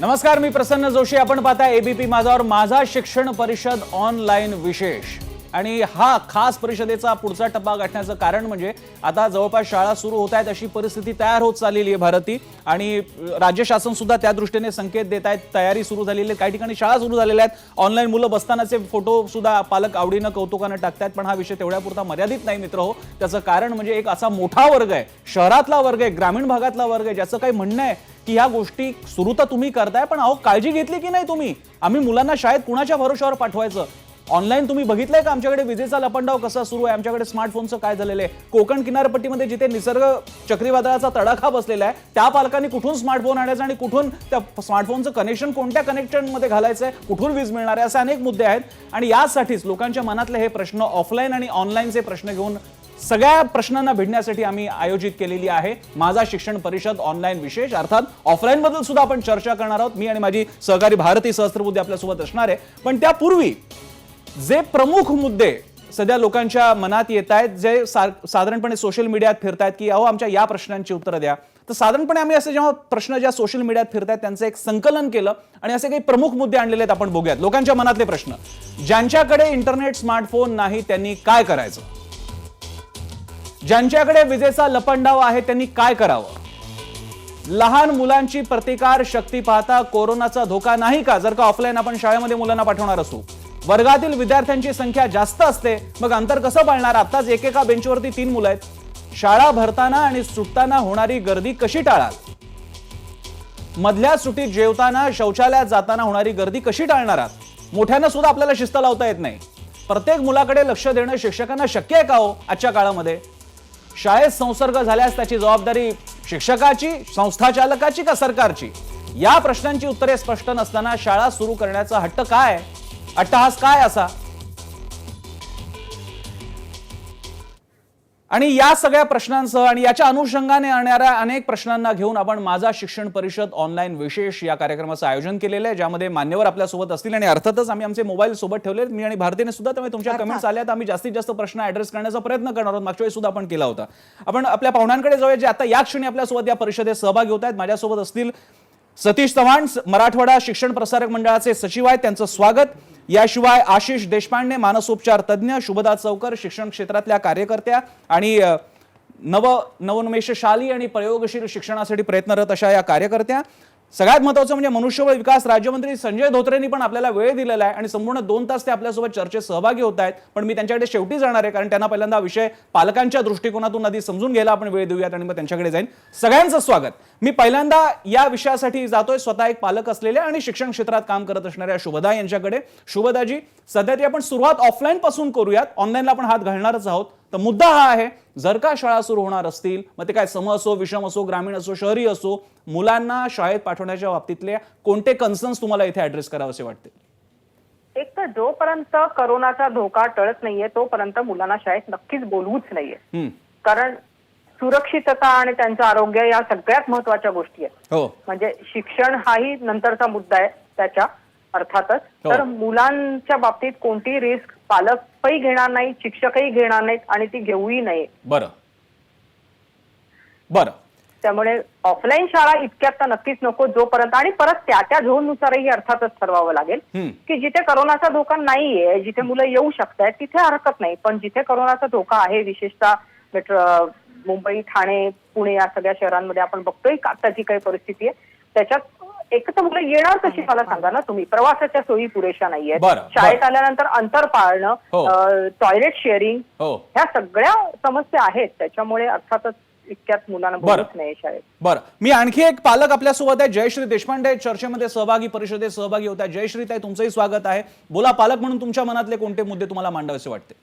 नमस्कार, मी प्रसन्न जोशी. आपण पाहताय एबीपी माझावर माझा शिक्षण परिषद ऑनलाईन विशेष. आणि हा खास परिषदेचा पुढचा टप्पा गाठण्याचं कारण म्हणजे आता जवळपास शाळा सुरू होत आहेत अशी परिस्थिती तयार होत चाललेली आहे भारती. आणि राज्य शासन सुद्धा त्या दृष्टीने संकेत देत आहेत, तयारी सुरू झालेली आहे. काही ठिकाणी शाळा सुरू झालेल्या आहेत. ऑनलाईन मुलं बसतानाचे फोटो सुद्धा पालक आवडीनं कौतुकानं टाकतात. पण हा विषय तेवढ्यापुरता मर्यादित नाही मित्र हो. त्याचं कारण म्हणजे एक असा मोठा वर्ग आहे, शहरातला वर्ग आहे, ग्रामीण भागातला वर्ग आहे, ज्याचं काही म्हणणं आहे की ह्या गोष्टी सुरू तर तुम्ही करताय, पण अहो काळजी घेतली की नाही तुम्ही? आम्ही मुलांना शाळेत कुणाच्या भरोशावर पाठवायचं? ऑनलाईन तुम्ही बघितलंय का आमच्याकडे विजेचा लपंडाव कसा सुरू आहे? आमच्याकडे स्मार्टफोनचं काय झालेलं आहे? कोकण किनारपट्टीमध्ये जिथे निसर्ग चक्रीवादळाचा तडाखा बसलेला आहे, त्या पालकांनी कुठून स्मार्टफोन आणायचा आणि कुठून त्या स्मार्टफोनचं कनेक्शन कोणत्या कनेक्शनमध्ये घालायचं आहे, कुठून वीज मिळणार आहे, असे अनेक मुद्दे आहेत. आणि यासाठीच लोकांच्या मनातले हे प्रश्न, ऑफलाईन आणि ऑनलाईनचे प्रश्न घेऊन सगळ्या प्रश्नांना भिडण्यासाठी आम्ही आयोजित केलेली आहे माझा शिक्षण परिषद ऑनलाईन विशेष. अर्थात ऑफलाईन बद्दल सुद्धा आपण चर्चा करणार आहोत. मी आणि माझी सहकारी भारती सहस्त्रबुद्धे आपल्यासोबत असणार आहे. पण त्यापूर्वी जे प्रमुख मुद्दे सध्या लोकांच्या मनात येत आहेत, जे साधारणपणे सोशल मीडियात फिरतायत की अहो आमच्या या प्रश्नांची उत्तरं द्या, तर साधारणपणे आम्ही असे जेव्हा प्रश्न ज्या सोशल मीडियात फिरतायत त्यांचं एक संकलन केलं आणि असे काही प्रमुख मुद्दे आणलेले आहेत. आपण बघूयात लोकांच्या मनातले प्रश्न. ज्यांच्याकडे इंटरनेट स्मार्टफोन नाही त्यांनी काय करायचं? ज्यांच्याकडे विजेचा लपंडाव आहे त्यांनी काय करावं? लहान मुलांची प्रतिकार शक्ती पाहता कोरोनाचा धोका नाही का जर का ऑफलाईन आपण शाळेमध्ये मुलांना पाठवणार असू? वर्गातील विद्यार्थ्यांची संख्या जास्त असते, मग अंतर कसं पाळणार? आताच एकेका बेंचवरती 3 मुलं आहेत. शाळा भरताना आणि सुटताना होणारी गर्दी कशी टाळाल? मधल्या सुटीत जेवताना, शौचालयात जाताना होणारी गर्दी कशी टाळणार आहात? मोठ्यांना सुद्धा आपल्याला शिस्त लावता येत नाही. प्रत्येक मुलाकडे लक्ष देणं शिक्षकांना शक्य आहे का हो आजच्या काळामध्ये? शाळेत संसर्ग झाल्यास त्याची जबाबदारी शिक्षकाची, संस्था चालकाची का सरकारची? या प्रश्नांची उत्तरे स्पष्ट नसताना शाळा सुरू करण्याचा हट्ट काय, अट्टहास काय असा? आणि या सगळ्या प्रश्नांसह आणि याच्या अनुषंगाने येणाऱ्या अनेक प्रश्नांना घेऊन आपण माझा शिक्षण परिषद ऑनलाईन विशेष या कार्यक्रमाचं आयोजन केलेलं आहे, ज्यामध्ये मान्यवर आपल्यासोबत असतील. आणि अर्थातच आम्ही आमचे मोबाईल सोबत ठेवले, मी आणि भारतीने सुद्धा. त्यामुळे तुमच्या कमेंट्स आल्यात, आम्ही जास्तीत जास्त प्रश्न ऍड्रेस करण्याचा प्रयत्न करणार आहोत. मागच्या वेळी सुद्धा आपण केला होता. आपण आपल्या पाहुण्यांकडे जाऊया, जे आता या क्षणी आपल्यासोबत या परिषदेत सहभागी होत आहेत. माझ्यासोबत असतील सतीश चव्हाण, मराठवाडा शिक्षण प्रसारक मंडळाचे सचिव आहेत, त्यांचं स्वागत. याशिवाय आशिष देशपांडे, मानसोपचार तज्ज्ञ, शुभदा चौकर, शिक्षण क्षेत्रातल्या कार्यकर्त्या आणि नवोन्मेषशाली आणि प्रयोगशील शिक्षणासाठी प्रयत्नरत अशा या कार्यकर्त्या. सगळ्यात महत्त्वाचं म्हणजे मनुष्यबळ विकास राज्यमंत्री संजय धोत्रेंनी पण आपल्याला वेळ दिलेला आहे आणि संपूर्ण 2 तास ते आपल्यासोबत चर्चेत सहभागी होत आहेत. पण मी त्यांच्याकडे शेवटी जाणार आहे, कारण त्यांना पहिल्यांदा विषय पालकांच्या दृष्टिकोनातून आधी समजून घ्यायला आपण वेळ देऊयात आणि मग त्यांच्याकडे जाईन. सगळ्यांचं स्वागत. मी पहिल्यांदा या विषयासाठी जातोय स्वतः एक पालक असलेल्या आणि शिक्षण क्षेत्रात काम करत असणाऱ्या शुभदा यांच्याकडे. शुभदाजी, सध्या तरी आपण सुरुवात ऑफलाईन पासून करूयात, ऑनलाईनला आपण हात घालणारच आहोत. तर मुद्दा हा आहे, जर का शाळा सुरू होणार असतील, मग ते काय सम असो, विषम असो, ग्रामीण असो, शहरी असो, मुलांना शाळेत पाठवण्याच्या बाबतीतले कोणते कन्सर्न्स तुम्हाला इथे ऍड्रेस करावे असे वाटते? एक तर जोपर्यंत कोरोनाचा धोका टळत नाहीये तोपर्यंत मुलांना शाळेत नक्कीच बोलवूच नाहीये. कारण सुरक्षितता आणि त्यांचं आरोग्य या सगळ्यात महत्वाच्या गोष्टी आहेत. म्हणजे शिक्षण हाही नंतरचा मुद्दा आहे त्याच्या अर्थातच. तर मुलांच्या बाबतीत कोणती रिस्क पालकही घेणार नाही, शिक्षकही घेणार नाहीत आणि ती घेऊही नये. बरं. त्यामुळे ऑफलाईन शाळा इतक्यात तर नक्कीच नको, जोपर्यंत आणि परत त्या झोननुसारही अर्थातच ठरवावं लागेल की जिथे कोरोनाचा धोका नाहीये, जिथे मुलं येऊ शकतात तिथे हरकत नाही. पण जिथे कोरोनाचा धोका आहे, विशेषतः मुंबई, ठाणे, पुणे या सगळ्या शहरांमध्ये आपण बघतोय आताची काही परिस्थिती आहे, त्याच्यात एक तर मुलं येणार कशी मला सांगा ना तुम्ही? प्रवासाच्या सोयी पुरेशा नाहीयेत, शाळेत आल्यानंतर अंतर पाळणं, टॉयलेट शेअरिंग, ह्या सगळ्या समस्या आहेत. त्याच्यामुळे अर्थातच इतक्यात मुलांना बोलूच नाही शाळेत. बरं, मी आणखी एक पालक आपल्यासोबत आहे, जयश्री देशपांडे, चर्चेमध्ये सहभागी, परिषदेत सहभागी होत आहे. जयश्री ताई, तुमचंही स्वागत आहे. बोला, पालक म्हणून तुमच्या मनातले कोणते मुद्दे तुम्हाला मांडावेसे वाटते?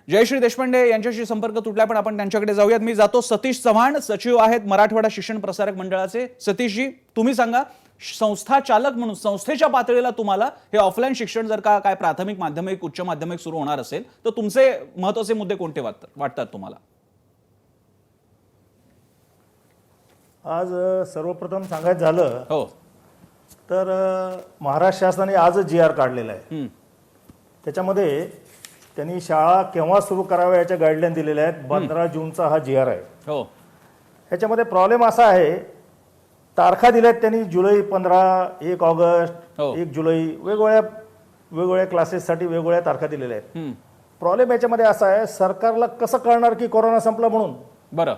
जयश्री देशपांडे यांच्याशी संपर्क तुटला, पण आपण त्यांच्याकडे जाऊयात. मी जातो सतीश चव्हाण, सचिव आहेत मराठवाडा शिक्षण प्रसारक मंडळाचे. सतीशजी, तुम्ही सांगा, संस्था चालक म्हणून संस्थेच्या पातळीला तुम्हाला हे ऑफलाईन शिक्षण जर का काय प्राथमिक, माध्यमिक, उच्च माध्यमिक सुरू होणार असेल तर तुमचे महत्त्वाचे मुद्दे कोणते वाटतात तुम्हाला? आज सर्वप्रथम सांगायचं झालं तर महाराष्ट्र शासनाने आजच GR काढलेला आहे. त्याच्यामध्ये त्यांनी शाळा केव्हा सुरू कराव्या याच्या गाईडलाईन दिलेल्या आहेत. 15 जूनचा हा GR आहे. ह्याच्यामध्ये प्रॉब्लेम असा आहे, तारखा दिल्यात त्यांनी जुलै 15, 1 ऑगस्ट, 1 जुलै, वेगवेगळ्या क्लासेससाठी वेगवेगळ्या तारखा दिलेल्या आहेत. प्रॉब्लेम याच्यामध्ये असा आहे, सरकारला कसं कळणार की कोरोना संपला म्हणून? बरं,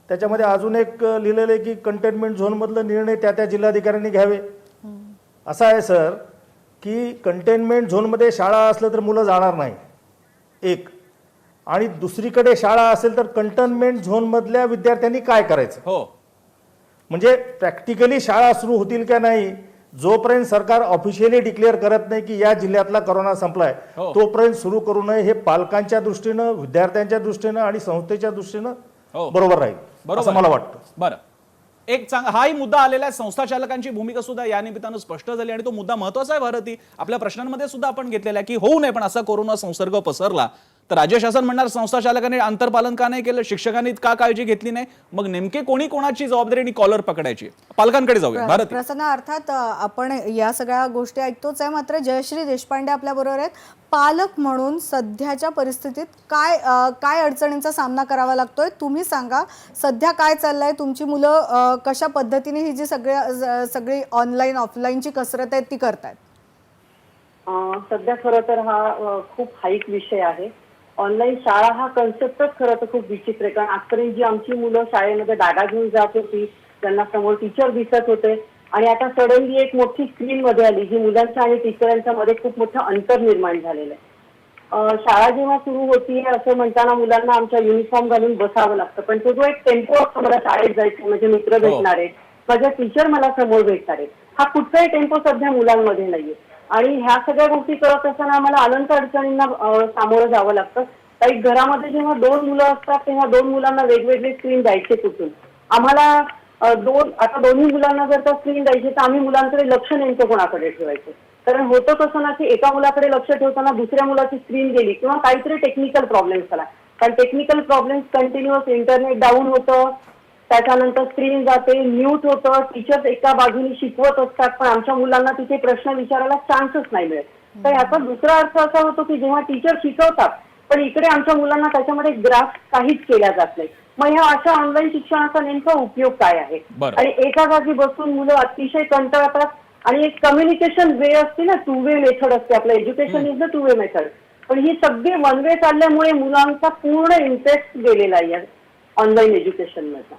त्याच्यामध्ये अजून एक लिहिलेलं आहे की कंटेनमेंट झोनमधलं निर्णय त्या जिल्हाधिकाऱ्यांनी घ्यावे. असं आहे सर की कंटेनमेंट झोनमध्ये शाळा असलं तर मुलं जाणार नाही, एक. आणि दुसरीकडे शाळा असेल तर कंटेनमेंट झोनमधल्या विद्यार्थ्यांनी काय करायचं? हो, म्हणजे प्रॅक्टिकली शाळा सुरू होतील का नाही, जोपर्यंत सरकार ऑफिशियली डिक्लेअर करत नाही की या जिल्ह्यातला कोरोना संपलाय, तोपर्यंत सुरू करू नये. हे पालकांच्या दृष्टीनं, विद्यार्थ्यांच्या दृष्टीनं आणि संस्थेच्या दृष्टीनं बरोबर राहील असं मला वाटतं. बरं, एक हाही मुद्दा आलेला आहे. संस्था चालकांची भूमिका सुद्धा या निमित्तानं स्पष्ट झाली आणि तो मुद्दा महत्वाचा आहे भारती. आपल्या प्रश्नांमध्ये सुद्धा आपण घेतलेला आहे की होऊ नये, पण असा कोरोना संसर्ग पसरला तर राज्य शासन म्हणणार संस्था चालकांनी अंतरपालन का नाही केलं, शिक्षकांनी का काळजी घेतली नाही, मग नेमके कोणाची जबाबदारी आणि कॉलर पकडायची? पालकांकडे जाऊया भारती. प्रसन्न, अर्थात आपण या सगळ्या गोष्टी ऐकतोच आहे, मात्र जयश्री देशपांडे आपल्या बरोबर आहेत. पालक म्हणून सध्याच्या परिस्थितीत काय अडचणींचा सामना करावा लागतोय, तुम्ही सांगा. सध्या काय चाललंय, तुमची मुलं कशा पद्धतीने ही जी सगळी ऑनलाईन ऑफलाईनची कसरत आहे ती करतायत? सध्या खरं तर हा खूप हाईक विषय आहे. ऑनलाईन शाळा हा कन्सेप्टच खरं तर खूप विचित्र आहे. कारण आजपर्यंत जी आमची मुलं शाळेमध्ये बॅगा घेऊन जात होती, त्यांना समोर टीचर दिसत होते, आणि आता सडनली एक मोठी स्क्रीन मध्ये आली, जी मुलांच्या आणि टीचरांच्या मध्ये खूप मोठं अंतर निर्माण झालेलं आहे. शाळा जेव्हा सुरू होती असं म्हणताना मुलांना आमच्या युनिफॉर्म घालून बसावं लागतं, पण तो जो एक टेम्पो असतो, मला शाळेत जायचं, माझे मित्र भेटणार आहेत, माझ्या टीचर मला समोर भेटणार आहेत, हा कुठचाही टेम्पो सध्या मुलांमध्ये नाहीये. आणि ह्या सगळ्या गोष्टी करत असताना आम्हाला अनंत अडचणींना सामोरं जावं लागतं. काही घरामध्ये जेव्हा 2 मुलं असतात तेव्हा 2 मुलांना वेगवेगळे स्क्रीन द्यायचे कुठून? आम्हाला आता दोन्ही मुलांना जर का स्क्रीन द्यायची तर आम्ही मुलांकडे लक्ष नेमकं कोणाकडे ठेवायचं? कारण होतं कसं ना की एका मुलाकडे लक्ष ठेवताना दुसऱ्या मुलाची स्क्रीन गेली किंवा काहीतरी टेक्निकल प्रॉब्लेम्स आला. कारण technical problems continuous, internet down होतं, त्याच्यानंतर स्क्रीन जाते, म्यूट होतं, टीचर्स एका बाजूने शिकवत असतात पण आमच्या मुलांना तिथे प्रश्न विचारायला चान्सच नाही मिळत. तर याचा दुसरा अर्थ असा होतो की जेव्हा टीचर शिकवतात पण इकडे आमच्या मुलांना त्याच्यामध्ये ग्राफ काहीच केल्या जात नाही. मग ह्या अशा ऑनलाईन शिक्षणाचा नेमका उपयोग काय आहे? आणि एका जागी बसून मुलं अतिशय कंटाळतात. आणि एक कम्युनिकेशन वे असते ना, 2 वे मेथड असते, आपलं education is the 2 way method, पण ही सगळी 1 वे चालल्यामुळे मुलांचा पूर्ण इंटरेस्ट गेलेला आहे ऑनलाईन एज्युकेशन मधला.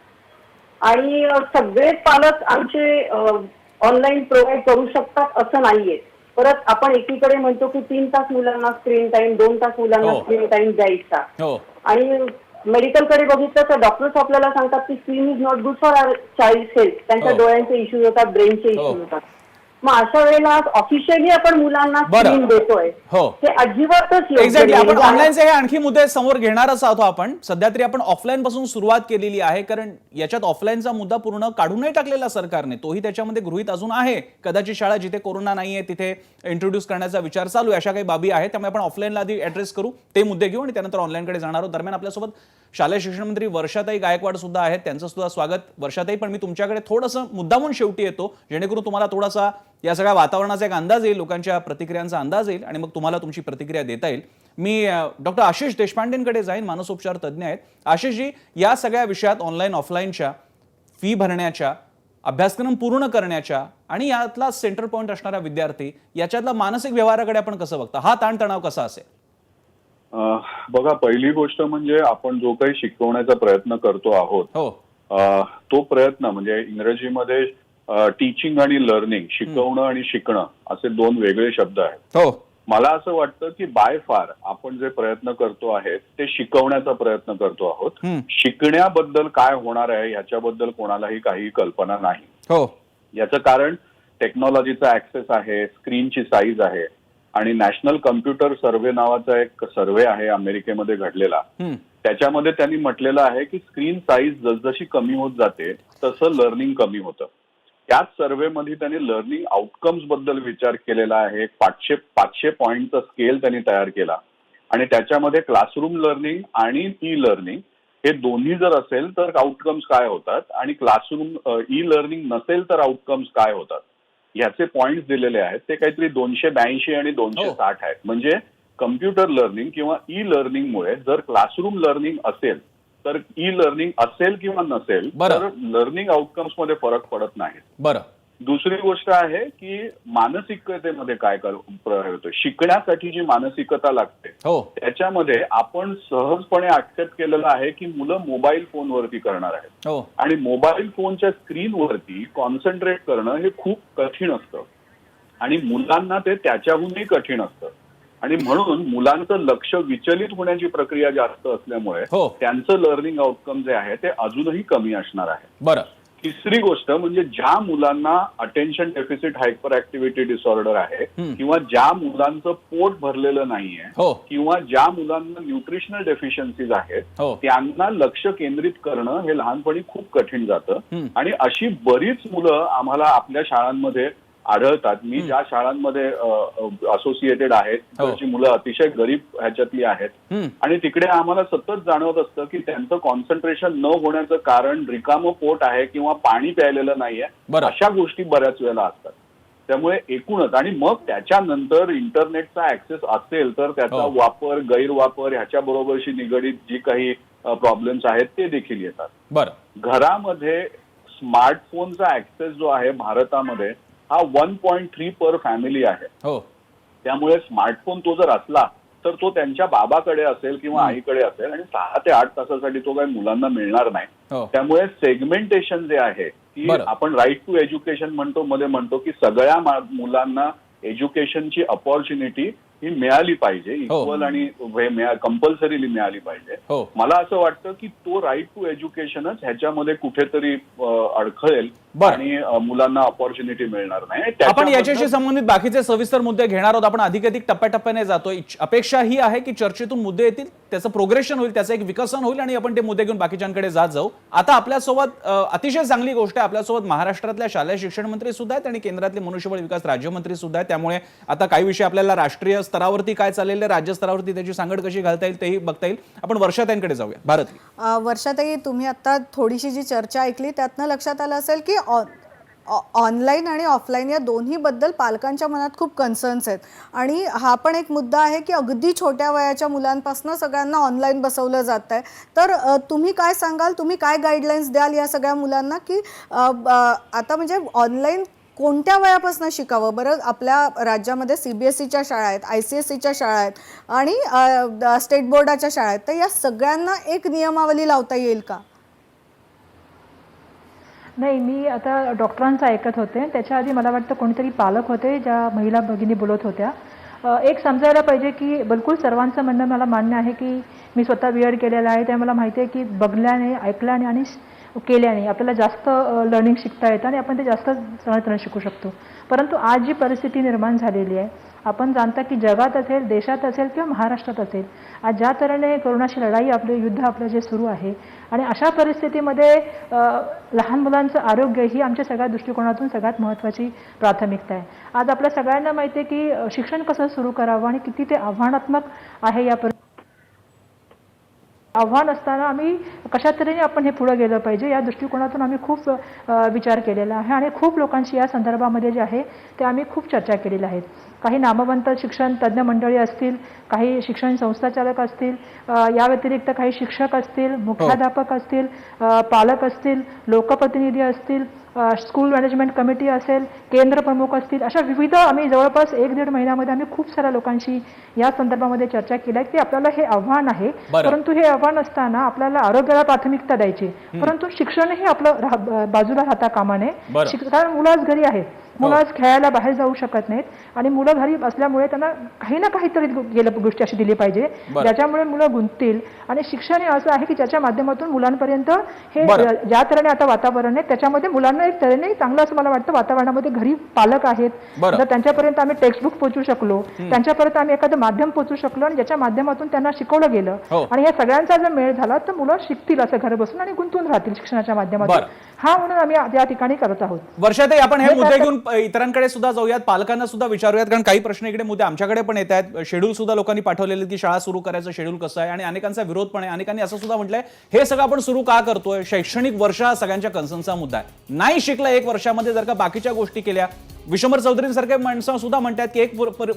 आणि सगळेच पालक आमचे ऑनलाईन प्रोव्हाइड करू शकतात असं नाहीये. परत आपण एकीकडे म्हणतो की 3 तास मुलांना स्क्रीन टाइम, 2 तास मुलांना स्क्रीन टाइम द्यायचा, आणि मेडिकलकडे बघितलं तर डॉक्टर्स आपल्याला सांगतात की screen is not good for our child health. त्यांच्या डोळ्यांचे इश्यूज होतात, ब्रेनचे इश्यूज होतात. मग अशा वेळेला ऑफिशियली आपण मुलांना स्क्रीन देतोय हे अजिबातच एक्झॅक्टली. आपण ऑनलाईनचे हे आणखी मुद्दे समोर घेणारच आहोत. आपण सध्या तरी आपण ऑफलाईन पासून सुरुवात केलेली आहे, कारण याच्यात ऑफलाईनचा मुद्दा पूर्ण काढूनही टाकलेला सरकारने, तोही त्याच्यामध्ये गृहीत अजून आहे. कदाचित शाळा जिथे कोरोना नाहीये तिथे इंट्रोड्यूस करण्याचा विचार चालू आहे, अशा काही बाबी आहेत. त्यामुळे आपण ऑफलाईनला आधी ऍड्रेस करू, ते मुद्दे घेऊ आणि त्यानंतर ऑनलाईनकडे जाणार आहोत. दरम्यान आपल्यासोबत शालेय शिक्षण मंत्री वर्षाताई गायकवाड सुद्धा आहेत, त्यांचं सुद्धा स्वागत. वर्षाताई, पण मी तुमच्याकडे थोडंसं मुद्दामून शेवटी येतो, जेणेकरून तुम्हाला थोडासा या सगळ्या वातावरणाचा एक अंदाज येईल, लोकांच्या प्रतिक्रियांचा अंदाज येईल, आणि मग तुम्हाला तुमची प्रतिक्रिया देता येईल. मी डॉक्टर आशिष देशपांडेंकडे जाईन, मानसोपचार तज्ज्ञ आहेत. आशिषजी, या सगळ्या विषयात ऑनलाईन ऑफलाईनच्या, फी भरण्याच्या, अभ्यासक्रम पूर्ण करण्याच्या आणि यातला सेंटर पॉईंट असणारा विद्यार्थी, याच्यातला मानसिक व्यवहाराकडे आपण कसं बघता? हा ताणतणाव कसा असेल? बघा, पहिली गोष्ट म्हणजे आपण जो काही शिकवण्याचा प्रयत्न करतो आहोत तो प्रयत्न म्हणजे इंग्रजीमध्ये टीचिंग आणि लर्निंग, शिकवणं आणि शिकणं असे 2 वेगळे शब्द आहेत. मला असं वाटतं की बाय फार आपण जे प्रयत्न करतो आहेत ते शिकवण्याचा प्रयत्न करतो आहोत. शिकण्याबद्दल काय होणार आहे ह्याच्याबद्दल कोणालाही काही कल्पना नाही. याचं कारण टेक्नॉलॉजीचा ऍक्सेस आहे, स्क्रीनची साईज आहे, आणि नॅशनल कम्प्युटर सर्व्हे नावाचा एक सर्व्हे आहे अमेरिकेमध्ये घडलेला. त्याच्यामध्ये त्यांनी म्हटलेलं आहे की स्क्रीन साईज जसजशी कमी होत जाते तसं लर्निंग कमी होतं. त्याच सर्व्हेमध्ये त्यांनी लर्निंग आउटकम्स बद्दल विचार केलेला आहे. 500 पॉईंटचा स्केल त्यांनी तयार केला, आणि त्याच्यामध्ये क्लासरूम लर्निंग आणि ई लर्निंग हे दोन्ही जर असेल तर आउटकम्स काय होतात, आणि क्लासरूम ई लर्निंग नसेल तर आउटकम्स काय होतात, ह्याचे पॉइंट्स दिलेले आहेत. ते काहीतरी 282 आणि 260 आहेत. म्हणजे कम्प्युटर लर्निंग किंवा ई लर्निंगमुळे जर क्लासरूम लर्निंग असेल तर ई लर्निंग असेल किंवा नसेल बरं. तर लर्निंग आउटकम्स मध्ये फरक पडत नाही. बरं. दुसरी गोष्ट आहे की मानसिकतेमध्ये काय प्रयोग होतो. शिकण्यासाठी जी मानसिकता लागते हो. त्याच्यामध्ये आपण सहजपणे ऍक्सेप्ट केलेलं आहे की मुलं मोबाईल फोनवरती करणार आहेत हो. आणि मोबाईल फोनच्या स्क्रीनवरती कॉन्सन्ट्रेट करणं हे खूप कठीण असतं आणि मुलांना ते त्याच्याहूनही कठीण असतं आणि म्हणून मुलांचं लक्ष विचलित होण्याची प्रक्रिया जास्त असल्यामुळे हो. त्यांचं लर्निंग आउटकम जे आहे ते अजूनही कमी असणार आहे. बरं. तिसरी गोष्ट म्हणजे ज्या मुलांना attention deficit hyper activity disorder आहे किंवा ज्या मुलांचं पोट भरलेलं नाहीये हो. किंवा ज्या मुलांना न्यूट्रिशनल डेफिशियन्सीज आहेत हो. त्यांना लक्ष केंद्रित करणं हे लहानपणी खूप कठीण जातं आणि अशी बरीच मुलं आम्हाला आपल्या शाळांमध्ये आढळतात. मी ज्या शाळांमध्ये असोसिएटेड आहेत त्याची मुलं अतिशय गरीब ह्याच्यातली आहेत आणि तिकडे आम्हाला सतत जाणवत असतं की त्यांचं कॉन्सन्ट्रेशन न होण्याचं कारण रिकामं पोट आहे किंवा पाणी प्यायलेलं नाहीये. अशा गोष्टी बऱ्याच वेळेला असतात. त्यामुळे एकूणच आणि मग त्याच्यानंतर इंटरनेटचा ऍक्सेस असेल तर त्याचा वापर गैरवापर ह्याच्या बरोबरशी निगडीत जी काही प्रॉब्लेम्स आहेत ते देखील येतात. बरं. घरामध्ये स्मार्टफोनचा ऍक्सेस जो आहे भारतामध्ये हा 1.3 पर फॅमिली आहे. हो. त्यामुळे स्मार्टफोन तो जर असला तर तो त्यांच्या बाबाकडे असेल किंवा आईकडे असेल आणि 6 ते 8 तासासाठी तो काही मुलांना मिळणार नाही. त्यामुळे सेगमेंटेशन जे आहे की आपण राईट टू एज्युकेशन म्हणतो की सगळ्या मुलांना एज्युकेशनची अपॉर्च्युनिटी ही मिळाली पाहिजे, इक्वल आणि कंपल्सरीली मिळाली पाहिजे. मला असं वाटतं की तो राईट टू एज्युकेशनच ह्याच्यामध्ये कुठेतरी अडखळेल आणि मुलांना अपॉर्च्युनिटी मिळणार नाही. आपण याच्याशी संबंधित बाकीचे सविस्तर मुद्दे घेणार आहोत. आपण अधिक टप्प्याटप्प्याने जातोय. अपेक्षा ही आहे की चर्चेतून मुद्दे येतील, त्याचं प्रोग्रेशन होईल, त्याचं एक विकसन होईल आणि आपण ते मुद्दे घेऊन बाकीच्यांकडे जाऊ. आता आपल्यासोबत अतिशय चांगली गोष्ट आहे, आपल्यासोबत महाराष्ट्रातल्या शालेय शिक्षण मंत्री सुद्धा आहेत आणि केंद्रातले मनुष्यबळ विकास राज्यमंत्री सुद्धा आहेत. त्यामुळे आता काही विषय आपल्याला राष्ट्रीय स्तरावरती काय चाललेलं आहे, राज्य स्तरावरती त्याची सांगड कशी घालता येईल तेही बघता येईल. आपण वर्षाताईंकडे जाऊया. भारत. वर्षाताई, तुम्ही आता थोडीशी जी चर्चा ऐकली त्यातनं लक्षात आलं असेल की ऑनलाईन आणि ऑफलाईन या दोन्ही बद्दल पालकांच्या मनात खूप कन्सर्न्स आहेत आणि हा पण एक मुद्दा आहे की अगदी छोट्या वयाच्या मुलांपासून सगळ्यांना ऑनलाईन बसवलं जात आहे. तर तुम्ही काय सांगाल, तुम्ही काय गाईडलाईन्स द्याल या सगळ्या मुलांना की आता म्हणजे ऑनलाईन कोणत्या वयापासून शिकावं? बरं, आपल्या राज्यामध्ये CBSEच्या शाळा आहेत, ICSEच्या शाळा आहेत आणि स्टेट बोर्डाच्या शाळा आहेत. तर या सगळ्यांना एक नियमावली लावता येईल का? नाही, मी आता डॉक्टरांचं ऐकत होते. त्याच्या आधी मला वाटतं कोणीतरी पालक होते ज्या महिला भगिनी बोलत होत्या. एक समजायला पाहिजे की बिलकुल सर्वांचं म्हणणं मला मान्य आहे की मी स्वतः B.Ed केलेलं आहे, त्या मला माहिती आहे की बघल्याने, ऐकल्याने आणि केल्याने आपल्याला जास्त लर्निंग शिकता येतं आणि आपण ते जास्त चांगल्यापणे शिकू शकतो. परंतु आज जी परिस्थिती निर्माण झालेली आहे, आपण जाणता की जगात असेल, देशात असेल किंवा महाराष्ट्रात असेल, आज ज्या तऱ्हेने कोरोनाची लढाई, आपले युद्ध आपलं जे सुरू आहे आणि अशा परिस्थितीमध्ये लहान मुलांचं आरोग्य ही आमच्या सगळ्या दृष्टिकोनातून सगळ्यात महत्त्वाची प्राथमिकता आहे. आज आपल्या सगळ्यांना माहिती आहे की शिक्षण कसं सुरू करावं आणि किती ते आव्हानात्मक आहे. या आव्हान असताना आम्ही कशा तऱ्हेने आपण हे पुढे गेलं पाहिजे या दृष्टिकोनातून आम्ही खूप विचार केलेला आहे आणि खूप लोकांशी या संदर्भामध्ये जे आहे ते आम्ही खूप चर्चा केलेल्या आहेत. काही नामवंत शिक्षण तज्ज्ञ मंडळी असतील, काही शिक्षण संस्थाचालक असतील, या व्यतिरिक्त काही शिक्षक असतील, मुख्याध्यापक असतील, पालक असतील, लोकप्रतिनिधी असतील, स्कूल मॅनेजमेंट कमिटी असेल, केंद्र प्रमुख असतील, अशा विविध आम्ही जवळपास 1-1.5 महिन्यामध्ये आम्ही खूप साऱ्या लोकांशी या संदर्भामध्ये चर्चा केली आहे की आपल्याला हे आव्हान आहे. परंतु हे आव्हान असताना आपल्याला आरोग्याला प्राथमिकता द्यायची, परंतु शिक्षणही आपलं बाजूला राहता कामा नये. कारण मुलं आज घरी आहेत, मुलं आज खेळायला बाहेर जाऊ शकत नाहीत आणि मुलं घरी असल्यामुळे त्यांना काही ना काहीतरी गोष्टी अशी दिली पाहिजे ज्याच्यामुळे मुलं गुंततील. आणि शिक्षण हे असं आहे की ज्याच्या माध्यमातून मुलांपर्यंत हे ज्या तऱ्हेने आता वातावरण आहे त्याच्यामध्ये मुलांना एक तऱ्हेने चांगलं असं मला वाटतं वातावरणामध्ये घरी पालक आहेत, जर त्यांच्यापर्यंत आम्ही टेक्स्टबुक पोहोचू शकलो, त्यांच्यापर्यंत आम्ही एखादं माध्यम पोहोचू शकलो आणि ज्याच्या माध्यमातून त्यांना शिकवलं गेलं आणि या सगळ्यांचा जर मेळ झाला तर मुलं शिकतील असं घर बसून आणि गुंतून राहतील शिक्षणाच्या माध्यमातून. हा म्हणून आम्ही या ठिकाणी करत आहोत. वर्षाताई, आपण हे मुद्दे घेऊन इतरांकडे सुद्धा जाऊयात, पालकांना सुद्धा विचारूयात, कारण काही प्रश्न इकडे मुद्दे आमच्याकडे पण येत आहेत. शेड्यूल सुद्धा लोकांनी पाठवलेले की शाळा सुरू करायचं शेड्यूल कसं आहे आणि अनेकांचा विरोध पण आहे. अनेकांनी असं सुद्धा म्हटलंय हे सगळं आपण सुरू का करतोय. शैक्षणिक वर्ष हा सगळ्यांच्या कन्सर्नचा मुद्दा आहे. नाही शिकला 1 वर्षामध्ये जर का बाकीच्या गोष्टी केल्या, विशंबर चौधरींसारखे माणसं सुद्धा म्हणतात की 1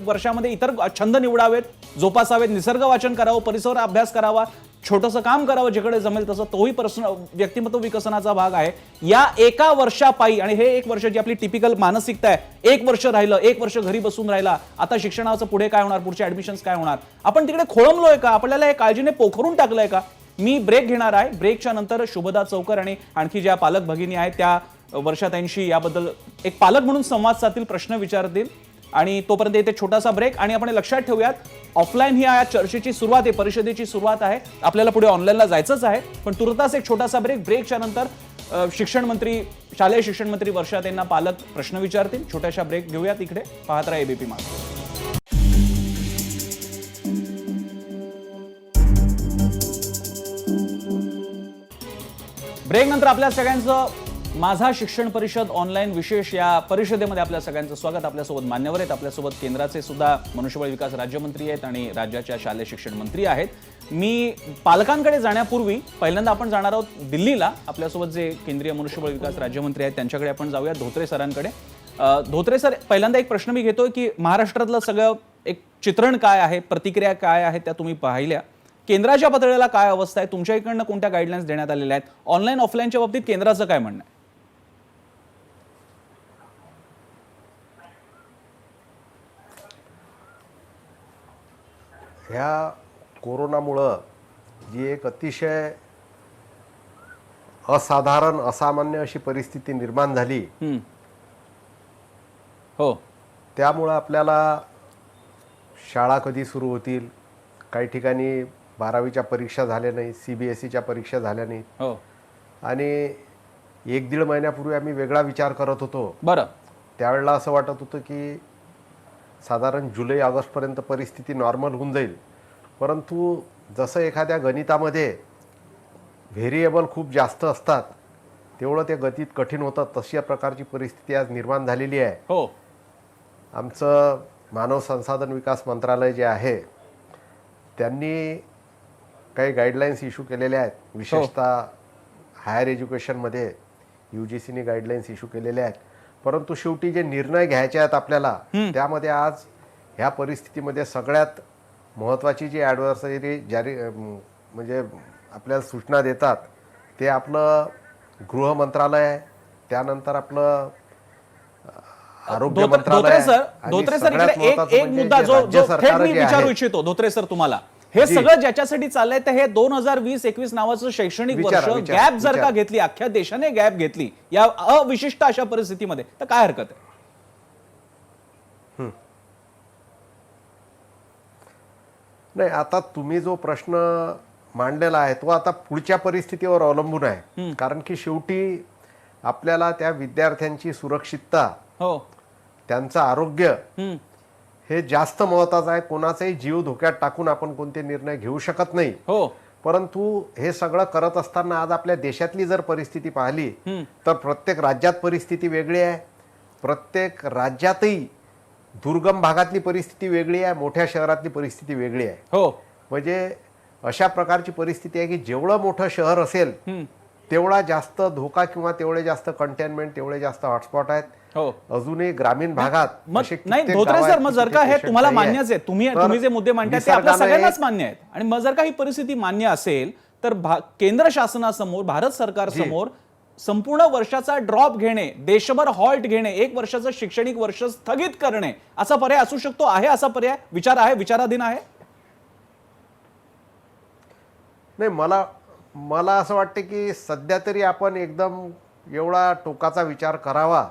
वर्षामध्ये इतर छंद निवडावेत, जोपासावेत, निसर्ग वाचन करावं, परिसर अभ्यास करावा, छोटंसं काम करावं जिकडे जमेल तसं, तोही व्यक्तिमत्व विकसनाचा भाग आहे. या एका वर्षापायी, आणि हे एक वर्ष जी आपली टिपिकल मानसिकता आहे, एक वर्ष राहिलं, एक वर्ष घरी बसून राहिला, आता शिक्षणाचं पुढे काय होणार, पुढचे ऍडमिशन्स काय होणार, आपण तिकडे खोळंबलोय का, आपल्याला हे काळजीने पोखरून टाकलंय का? मी ब्रेक घेणार आहे. ब्रेकच्या नंतर शुभदा चौकर आणि आणखी ज्या पालक भगिनी आहेत त्या वर्षाताईंशी याबद्दल एक पालक म्हणून संवाद साधतील, प्रश्न विचारतील. आणि तोपर्यंत इथे छोटासा ब्रेक. आणि आपण लक्षात ठेवूयात, ऑफलाईन ही या चर्चेची सुरुवात आहे, परिषदेची सुरुवात आहे. आपल्याला पुढे ऑनलाईनला जायचंच आहे, पण तुर्तास एक छोटासा ब्रेक. ब्रेकच्या नंतर शिक्षण मंत्री, शालेय शिक्षण मंत्री वर्षाताईंना पालक प्रश्न विचारतील. छोट्याशा ब्रेक घेऊयात. इकडे पाहत राहा एबीपी माझा. ब्रेक नंतर आपल्या सगळ्यांचं माझा शिक्षण परिषद ऑनलाईन विशेष या परिषदेमध्ये आपल्या सगळ्यांचं स्वागत. आपल्यासोबत मान्यवर आहेत, आपल्यासोबत केंद्राचे सुद्धा मनुष्यबळ विकास राज्यमंत्री आहेत आणि राज्याच्या शालेय शिक्षण मंत्री आहेत. मी पालकांकडे जाण्यापूर्वी पहिल्यांदा आपण जाणार आहोत दिल्लीला. आपल्यासोबत जे केंद्रीय मनुष्यबळ विकास राज्यमंत्री आहेत त्यांच्याकडे आपण जाऊया, धोत्रे सरांकडे. धोत्रे सर, पहिल्यांदा एक प्रश्न मी घेतोय की महाराष्ट्रातलं सगळं एक चित्रण काय आहे, प्रतिक्रिया काय आहे त्या तुम्ही पाहिल्या. केंद्राच्या पातळीला काय अवस्था आहे, तुमच्या इकडनं कोणत्या गाईडलाईन्स देण्यात आलेल्या आहेत, ऑनलाईन ऑफलाईनच्या बाबतीत केंद्राचं काय म्हणणं आहे? ह्या कोरोनामुळं जी एक अतिशय असाधारण असामान्य अशी परिस्थिती निर्माण झाली, हो, त्यामुळं आपल्याला शाळा कधी सुरू होतील, काही ठिकाणी 12वीच्या परीक्षा झाल्या नाहीत, CBSEच्या परीक्षा झाल्या नाहीत. हो, आणि 1-1.5 महिन्यापूर्वी आम्ही वेगळा विचार करत होतो. बरं, त्यावेळेला असं वाटत होतं की साधारण जुलै ऑगस्टपर्यंत परिस्थिती नॉर्मल होऊन जाईल. परंतु जसं एखाद्या गणितामध्ये व्हेरिएबल खूप जास्त असतात तेवढं ते गणित कठीण होतं, तशा प्रकारची परिस्थिती आज निर्माण झालेली आहे. हो, आमचं मानव संसाधन विकास मंत्रालय जे आहे त्यांनी काही गाईडलाईन्स इश्यू केलेल्या आहेत. विशेषतः हायर एज्युकेशनमध्ये UGCने गाईडलाईन्स इश्यू केलेल्या आहेत. परंतु शेवटी जे निर्णय घ्यायचे आहेत आपल्याला, त्यामध्ये आज ह्या परिस्थितीमध्ये सगळ्यात महत्त्वाची जी ॲडव्हायझरी जारी म्हणजे आपल्याला सूचना देतात ते आपलं गृह मंत्रालय आहे, त्यानंतर आपलं आरोग्य मंत्रालय आहे. धोत्रे सर, इकडे एक मुद्दा जो थेट मी विचारू इच्छितो धोत्रे सर तुम्हाला, हे सगळं ज्याच्यासाठी चाललंय ते हे 2020-21 नावाचं शैक्षणिक वर्ष गॅप जर का घेतली, अख्ख्या देशाने गॅप घेतली या अविशिष्ट अशा परिस्थितीमध्ये, तर काय हरकत आहे? नाही, आता तुम्ही जो प्रश्न मांडलेला आहे तो आता पुढच्या परिस्थितीवर अवलंबून आहे. कारण की शेवटी आपल्याला त्या विद्यार्थ्यांची सुरक्षितता, हो, त्यांचं आरोग्य हे जास्त महत्वाचं आहे. कोणाचाही जीव धोक्यात टाकून आपण कोणते निर्णय घेऊ शकत नाही. हो, परंतु हे सगळं करत असताना आज आपल्या देशातली जर परिस्थिती पाहिली तर प्रत्येक राज्यात परिस्थिती वेगळी आहे. प्रत्येक राज्यातही दुर्गम भागातली परिस्थिती वेगळी आहे, मोठ्या शहरातली परिस्थिती वेगळी आहे. हो, म्हणजे अशा प्रकारची परिस्थिती आहे की जेवढं मोठं शहर असेल तेवढा जास्त धोका किंवा तेवढे जास्त कंटेनमेंट, तेवढे जास्त हॉटस्पॉट आहेत. हो, अजूनही ग्रामीण भागात नाही धोत्रे सर, मग जर का हे तुम्हाला मान्यच आहे, तुम्ही जे मुद्दे मांडताय ते आपल्या सगळ्यांनाच मान्य आहेत, आणि मग जर का ही परिस्थिती मान्य असेल तर केंद्र शासनासमोर, भारत सरकार समोर संपूर्ण वर्षाचा ड्रॉप घेणे, देशभर हॉल्ट घेणे, 1 वर्षाचं शैक्षणिक वर्ष स्थगित करणे असा पर्याय असू शकतो, आहे असा पर्याय, विचार आहे, विचाराधीन आहे? नाही, मला असं वाटतं की सध्या तरी आपण एकदम एवढा टोकाचा विचार करावा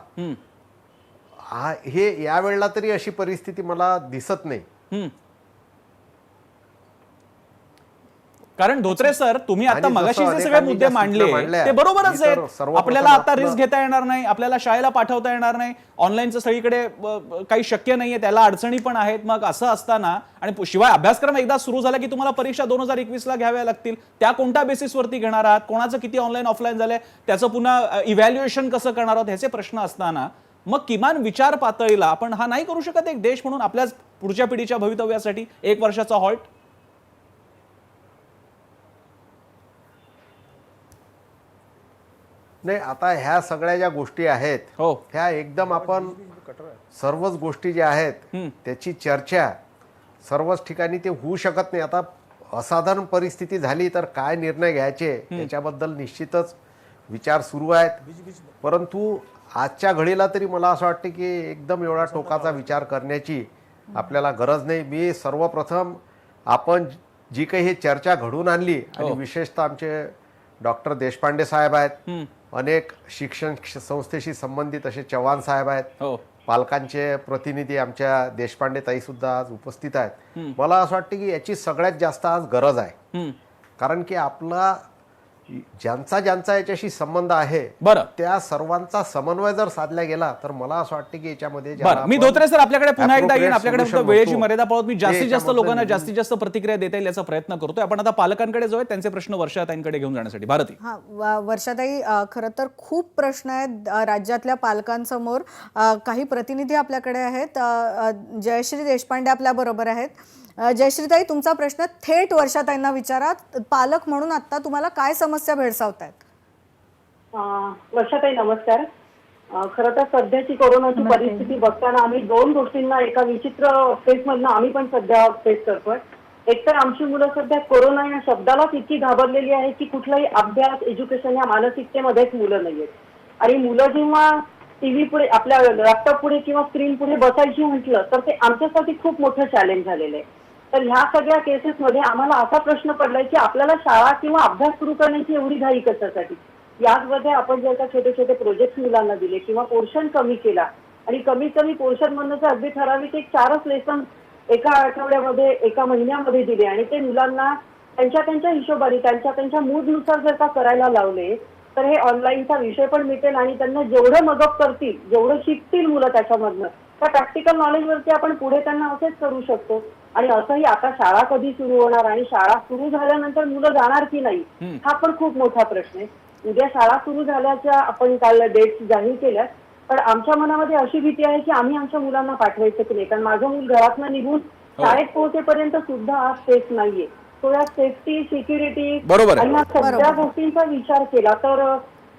हे यावेळेला तरी अशी परिस्थिती मला दिसत नाही. कारण धोत्रे सर, तुम्ही आता मगाशी जे सगळे मुद्दे मांडले ते बरोबरच आहेत. आपल्याला आता रिस्क घेता येणार नाही, आपल्याला शाळेला पाठवता येणार नाही, ऑनलाईनचं सगळीकडे काही शक्य नाहीये, त्याला अडचणी पण आहेत. मग असं असताना, आणि शिवाय अभ्यासक्रम एकदा सुरू झाला की तुम्हाला परीक्षा 2021ला घ्याव्या लागतील, त्या कोणत्या बेसिसवरती घेणार आहात, कोणाचं किती ऑनलाईन ऑफलाईन झालंय, त्याचं पुन्हा इव्हॅल्युएशन कसं करणार आहोत, ह्याचे प्रश्न असताना मग किमान विचार पातळीला आपण हा नाही करू शकत एक देश म्हणून आपल्या पुढच्या पिढीच्या भवितव्यासाठी 1 वर्षाचा हॉल्ट? नाही, आता ह्या सगळ्या ज्या गोष्टी आहेत हो, ह्या एकदम आपण सर्वच गोष्टी ज्या आहेत त्याची चर्चा सर्वच ठिकाणी ते होऊ शकत नाही. आता असाधारण परिस्थिती झाली तर काय निर्णय घ्यायचे याच्याबद्दल निश्चितच विचार सुरू आहेत. परंतु आजच्या घडीला तरी मला असं वाटतं की एकदम एवढा टोकाचा विचार करण्याची आपल्याला गरज नाही. मी सर्वप्रथम आपण जी काही ही चर्चा घडून आणली आणि विशेषतः आमचे डॉक्टर देशपांडे साहेब आहेत, अनेक शिक्षण संस्थेशी संबंधित असे चव्हाण साहेब आहेत, पालकांचे प्रतिनिधी आमच्या देशपांडे ताई सुद्धा आज उपस्थित आहेत. मला असं वाटतं की याची सगळ्यात जास्त आज गरज आहे. कारण की आपला ज्यांचा याच्याशी संबंध आहे बरं त्या सर्वांचा समन्वय जर साधला गेला तर मला असं वाटतं की याच्यामध्ये बरं मी धोत्रे सर आपल्याकडे पुन्हा एकदा येईन. आपल्याकडे फक्त वेळेची मर्यादा पाळत मी जास्तीत जास्त लोकांना जास्तीत जास्त प्रतिक्रिया देता येईल याचा प्रयत्न करतोय. आपण आता पालकांकडे जो आहे त्यांचे प्रश्न वर्षाताईंकडे घेऊन जाण्यासाठी. भारती. वर्षाताई, खरं तर खूप प्रश्न आहेत राज्यातल्या पालकांसमोर. काही प्रतिनिधी आपल्याकडे आहेत. जयश्री देशपांडे आपल्या बरोबर आहेत. जयश्रीताई, तुमचा प्रश्न थेट वर्षाताईंना विचारा. पालक म्हणून आता तुम्हाला काय समस्या भेडसावत आहेत? वर्षाताई नमस्कार. खरं तर सध्याची कोरोनाची परिस्थिती बघताना आम्ही दोन गोष्टींना एका विचित्र फेजमधनं आम्ही पण सध्या फेस करतोय. एकतर आमची मुलं सध्या कोरोना या शब्दालाच इतकी घाबरलेली आहे की कुठलाही अभ्यास एज्युकेशन या मानसिकतेमध्येच मुलं नाहीयेत. आणि मुलं जेव्हा टीव्ही पुढे आपल्या लॅपटॉप पुढे किंवा स्क्रीन पुढे बसायची म्हटलं तर ते आमच्यासाठी खूप मोठं चॅलेंज झालेलं आहे. तर ह्या सगळ्या केसेसमध्ये आम्हाला असा प्रश्न पडलाय की आपल्याला शाळा किंवा अभ्यास सुरू करण्याची एवढी घाई कशासाठी. याचमध्ये आपण जर का छोटे छोटे प्रोजेक्ट मुलांना दिले किंवा पोर्शन कमी केला आणि कमीत कमी पोर्शन मधनं अगदी ठराविक 4च लेसन एका आठवड्यामध्ये एका महिन्यामध्ये दिले आणि ते मुलांना त्यांच्या हिशोबाने त्यांच्या मूडनुसार जर का करायला लावले तर हे ऑनलाईनचा विषय पण मिळेल आणि त्यांना जेवढं मदत करतील जेवढं शिकतील मुलं त्याच्यामधनं त्या प्रॅक्टिकल नॉलेजवरती आपण पुढे त्यांना असेच करू शकतो. आणि असंही आता शाळा कधी सुरू होणार आणि शाळा सुरू झाल्यानंतर मुलं जाणार की नाही हा पण खूप मोठा प्रश्न आहे. उद्या शाळा सुरू झाल्याच्या आपण काल डेट्स जाहीर केल्या पण आमच्या मनामध्ये अशी भीती आहे की आम्ही आमच्या मुलांना पाठवायचं की नाही. कारण माझं मूल घरातनं निघून शाळेत पोहोचेपर्यंत सुद्धा आज सेफ नाहीये. तो या सेफ्टी सिक्युरिटी आणि या सगळ्या गोष्टींचा विचार केला तर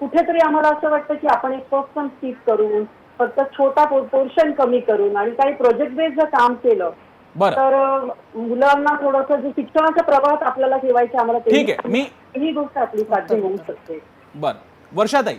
कुठेतरी आम्हाला असं वाटतं की आपण एक पर्सन स्किप करून फक्त छोटा पोर्शन कमी करून आणि काही प्रोजेक्ट बेस्ड जर काम केलं तर मुलांना थोडंसं जे शिक्षणाच्या प्रवाहात आपल्याला ठेवायचं आम्हाला ठीक आहे. ही गोष्ट आपली साध्य होऊ शकते. बरं वर्षाताई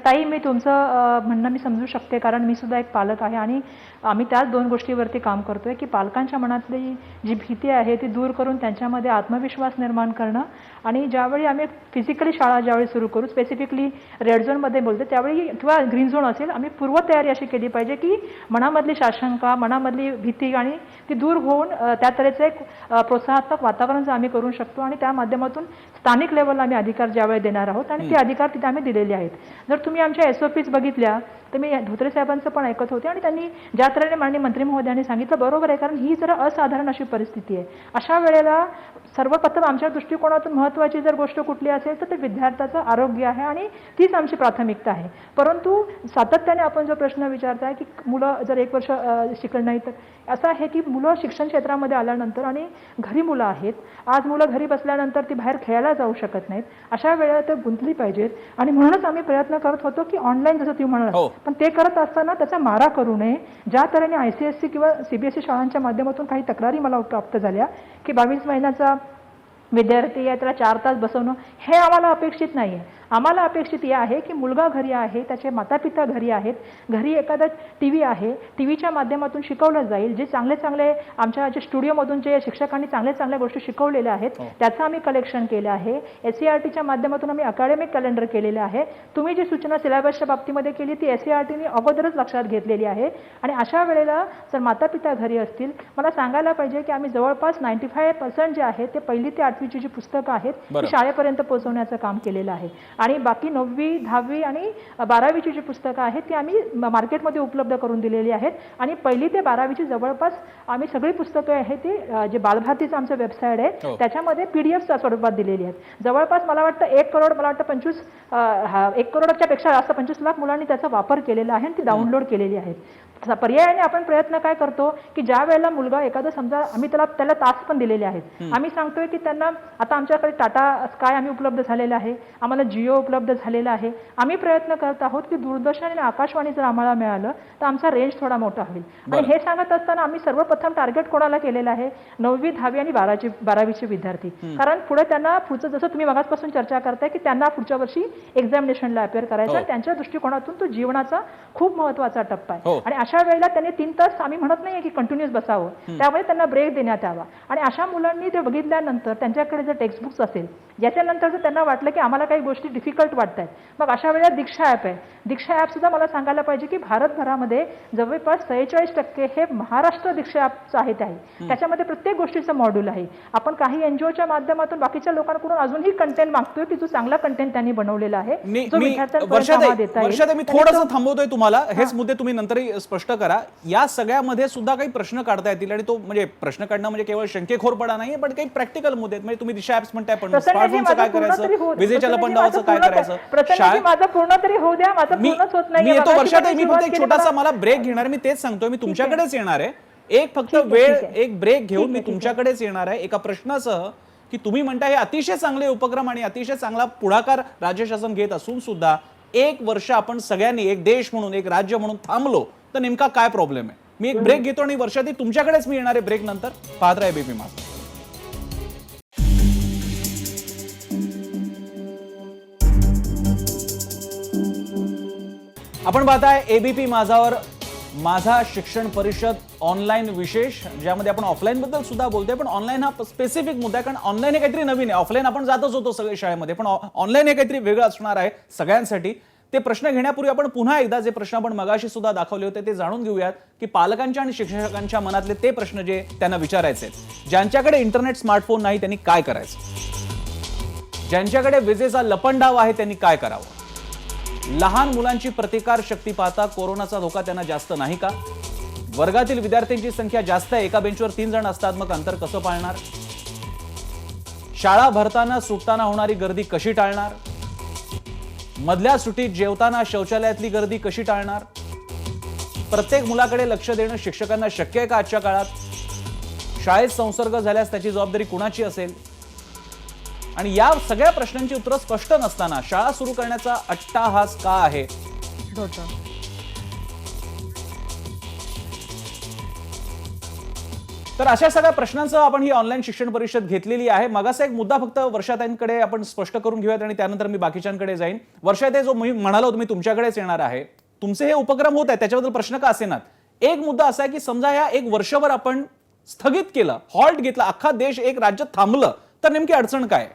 ताई मी तुमचं म्हणणं मी समजू शकते कारण मी सुद्धा एक पालक आहे आणि आम्ही त्याच दोन गोष्टीवरती काम करतोय की पालकांच्या मनातली जी भीती आहे ती दूर करून त्यांच्यामध्ये आत्मविश्वास निर्माण करणं आणि ज्यावेळी आम्ही फिजिकली शाळा ज्यावेळी सुरू करू स्पेसिफिकली रेड झोनमध्ये बोलतो त्यावेळी किंवा ग्रीन झोन असेल आम्ही पूर्वतयारी अशी केली पाहिजे की मनामधली साशंका मनामधली भीती आणि ती दूर होऊन त्या तऱ्हेचं एक प्रोत्साहक वातावरण आम्ही करू शकतो आणि त्या माध्यमातून स्थानिक लेवलला आम्ही अधिकार ज्यावेळी देणार आहोत आणि ते अधिकार तिथे आम्ही दिलेले आहेत. जर तुम्ही आमच्या SOPs बघितल्या तर मी धोत्रे साहेबांचं पण ऐकत होते आणि त्यांनी ज्या तऱ्हेने माननीय मंत्री महोदयांनी सांगितलं बरोबर आहे कारण ही जरा असाधारण अशी परिस्थिती आहे. अशा वेळेला सर्वप्रथम आमच्या दृष्टिकोनातून महत्त्वाची जर गोष्ट कुठली असेल तर ते विद्यार्थ्याचं आरोग्य आहे आणि तीच आमची प्राथमिकता आहे. परंतु सातत्याने आपण जो प्रश्न विचारताय की मुलं जर 1 वर्ष शिकलं नाही तर असं आहे की मुलं शिक्षण क्षेत्रामध्ये आल्यानंतर आणि घरी मुलं आहेत. आज मुलं घरी बसल्यानंतर ती बाहेर खेळायला जाऊ शकत नाहीत. अशा वेळेला ते गुंतली पाहिजेत आणि म्हणूनच आम्ही प्रयत्न करत होतो की ऑनलाईन जसं तुम्ही म्हणाल पण ते करत असताना त्याचा मारा करू नये. ज्या तऱ्हेने ICSE किंवा CBSE शाळांच्या माध्यमातून काही तक्रारी मला प्राप्त झाल्या की 22 महिन्याचा विद्यार्थी आहे त्याला 4 तास बसवणं हे आम्हाला अपेक्षित नाही आहे. आम्हाला अपेक्षित हे आहे की मुलगा घरी आहे त्याचे मातापिता घरी आहेत घरी एखादा TV आहे टीव्हीच्या माध्यमातून शिकवलं जाईल जे चांगले आमच्या जे स्टुडिओमधून जे शिक्षकांनी चांगल्या गोष्टी शिकवलेल्या आहेत त्याचं आम्ही कलेक्शन केलं आहे. SCERTच्या माध्यमातून आम्ही अकॅडमिक कॅलेंडर केलेलं आहे. तुम्ही जी सूचना सिलेबसच्या बाबतीमध्ये केली ती SCERTने अगोदरच लक्षात घेतलेली आहे आणि अशा वेळेला जर मातापिता घरी असतील मला सांगायला पाहिजे की आम्ही जवळपास 95% जे आहे ते 1ली ते 8वीची जी पुस्तकं आहेत ती शाळेपर्यंत पोहोचवण्याचं काम केलेलं आहे आणि बाकी 9वी 10वी आणि 12वीची जी पुस्तकं आहेत ती आम्ही मार्केटमध्ये उपलब्ध करून दिलेली आहेत आणि 1ली ते 12वीची जवळपास आम्ही सगळी पुस्तकं आहेत ती जे बालभारतीचं आमचं वेबसाईट आहे त्याच्यामध्ये PDF स्वरूपात दिलेली आहेत. जवळपास मला वाटतं 1 करोड मला वाटतं 1 करोडच्या पेक्षा जास्त 25 लाख मुलांनी त्याचा वापर केलेला आहे आणि ती डाउनलोड केलेली आहेत. पर्यायाने आपण प्रयत्न काय करतो की ज्या वेळेला मुलगा एखादा समजा आम्ही त्याला तास पण दिलेले आहेत, आम्ही सांगतोय की त्यांना आता आमच्याकडे टाटा स्काय आम्ही उपलब्ध झालेला आहे, आम्हाला जिओ उपलब्ध झालेला आहे. आम्ही प्रयत्न करत आहोत की दूरदर्शन आणि आकाशवाणी जर आम्हाला मिळालं तर आमचा रेंज थोडा मोठा होईल. आणि हे सांगत असताना आम्ही सर्वप्रथम टार्गेट कोणाला केलेलं आहे, 9वी 10वी आणि 12वीचे विद्यार्थी. कारण पुढे त्यांना पुढचं जसं तुम्ही मगाचपासून चर्चा करताय की त्यांना पुढच्या वर्षी एक्झामिनेशनला अपेअर करायचं आहे, त्यांच्या दृष्टिकोनातून तो जीवनाचा खूप महत्त्वाचा टप्पा आहे. आणि अशा वेळेला त्यांनी 3 तास आम्ही म्हणत नाहीये की कंटिन्युअस बसावं, त्यामुळे त्यांना ब्रेक देण्यात यावा. आणि अशा मुलांनी ते बघितल्यानंतर त्यांच्याकडे जर टेक्स्टबुक्स असेल, याच्यानंतर जर त्यांना वाटलं की आम्हाला काही गोष्टी डिफिकल्ट वाटत आहेत, मग अशा वेळेला दीक्षा ॲप आहे. दीक्षा ॲप सुद्धा मला सांगायला पाहिजे की भारतभरामध्ये जवळपास 46% हे महाराष्ट्र दीक्षा ॲपचं आहे. त्याच्यामध्ये प्रत्येक गोष्टीचं मॉड्यूल आहे. आपण काही एनजीओच्या माध्यमातून बाकीच्या लोकांकडून अजूनही कंटेंट मागतोय की जो चांगला कंटेंट त्यांनी बनवलेला आहे, जो विद्यार्थ्यांपर्यंत देता येईल. वर्षाताई, मी थोडंसं थांबवतोय तुम्हाला, हेच मुद्दे तुम्ही नंतरही स्पष्ट करा. या सगळ्यामध्ये सुद्धा काही प्रश्न काढता येतील आणि तो म्हणजे प्रश्न काढणं म्हणजे केवळ शंकेखोरपणा नाही, पण काही प्रॅक्टिकल मुद्दे आहेत. म्हणजे तुम्ही दिशा ॲप्स म्हणताय, पण स्मार्टफोनचं काय करायचं, विजेच्या लपंडावाचं काय करायचं. माझं पूर्ण तरी होऊ द्या, माझं पूर्णच होत नाही. मी येतो वर्षाताई, मी फक्त एक छोटासा मला ब्रेक घेणार, मी तेच सांगतोय, मी तुमच्याकडेच येणार आहे. एक फक्त वेळ, एक ब्रेक घेऊन मी तुमच्याकडेच येणार आहे एका प्रश्नासह, की तुम्ही म्हणता हे अतिशय चांगले उपक्रम आणि अतिशय चांगला पुढाकार राज्य शासन घेत असून सुद्धा 1 वर्ष आपण सगळ्यांनी एक देश म्हणून, एक राज्य म्हणून थांबलो, तर नेमका काय प्रॉब्लेम आहे. मी एक ब्रेक घेतो आणि वर्षाताई तुमच्याकडेच मी येणार आहे ब्रेक नंतर. पाहत राहा एबीपी माझा. आपण पाहताय एबीपी माझावर माझा शिक्षण परिषद ऑनलाईन विशेष, ज्यामध्ये आपण ऑफलाईन बद्दल सुद्धा बोलतोय, पण ऑनलाईन हा स्पेसिफिक मुद्दा आहे. कारण ऑनलाईन हे काहीतरी नवीन आहे. ऑफलाईन आपण जातच होतो सगळे शाळेमध्ये, पण ऑनलाईन हे काहीतरी वेगळं असणार आहे सगळ्यांसाठी. ते प्रश्न घेण्यापूर्वी आपण पुन्हा एकदा जे प्रश्न आपण मगाशी सुद्धा दाखवले होते ते जाणून घेऊयात, की पालकांच्या आणि शिक्षकांच्या मनातले ते प्रश्न जे त्यांना विचारायचे आहेत. ज्यांच्याकडे इंटरनेट स्मार्टफोन नाही त्यांनी काय करायचं, ज्यांच्याकडे विजेचा लपंडाव आहे त्यांनी काय करावं, लहान मुलांची प्रतिकार शक्ती पाहता कोरोनाचा धोका त्यांना जास्त नाही का, वर्गातील विद्यार्थ्यांची संख्या जास्त आहे, एका बेंचवर 3 जण असतात, मग अंतर कसं पाळणार, शाळा भरताना सुटताना होणारी गर्दी कशी टाळणार, मधल्या सुट्टीत जेवताना शौचालयातली गर्दी कशी टाळणार, प्रत्येक मुलाकडे लक्ष देणं शिक्षकांना शक्य आहे का आजच्या काळात, शाळेत संसर्ग झाल्यास त्याची जबाबदारी कुणाची असेल. आणि या सगळ्या प्रश्नांची उत्तरं स्पष्ट नसताना शाळा सुरू करण्याचा अट्टाहास का आहे. तर अशा सगळ्या प्रश्नांसह आपण ही ऑनलाईन शिक्षण परिषद घेतलेली आहे. मगाचा एक मुद्दा फक्त वर्षाताईंकडे आपण स्पष्ट करून घेऊयात आणि त्यानंतर मी बाकीच्यांकडे जाईन. वर्षाताई, जो मी म्हणालो तुम्ही तुमच्याकडेच येणार आहे, तुमचे हे उपक्रम होत आहेत त्याच्याबद्दल प्रश्न का असेनात. एक मुद्दा असा आहे की समजा या 1 वर्षभर आपण स्थगित केलं, हॉल्ट घेतला, अख्खा देश एक राज्य थांबलं, तर नेमकी अडचण काय.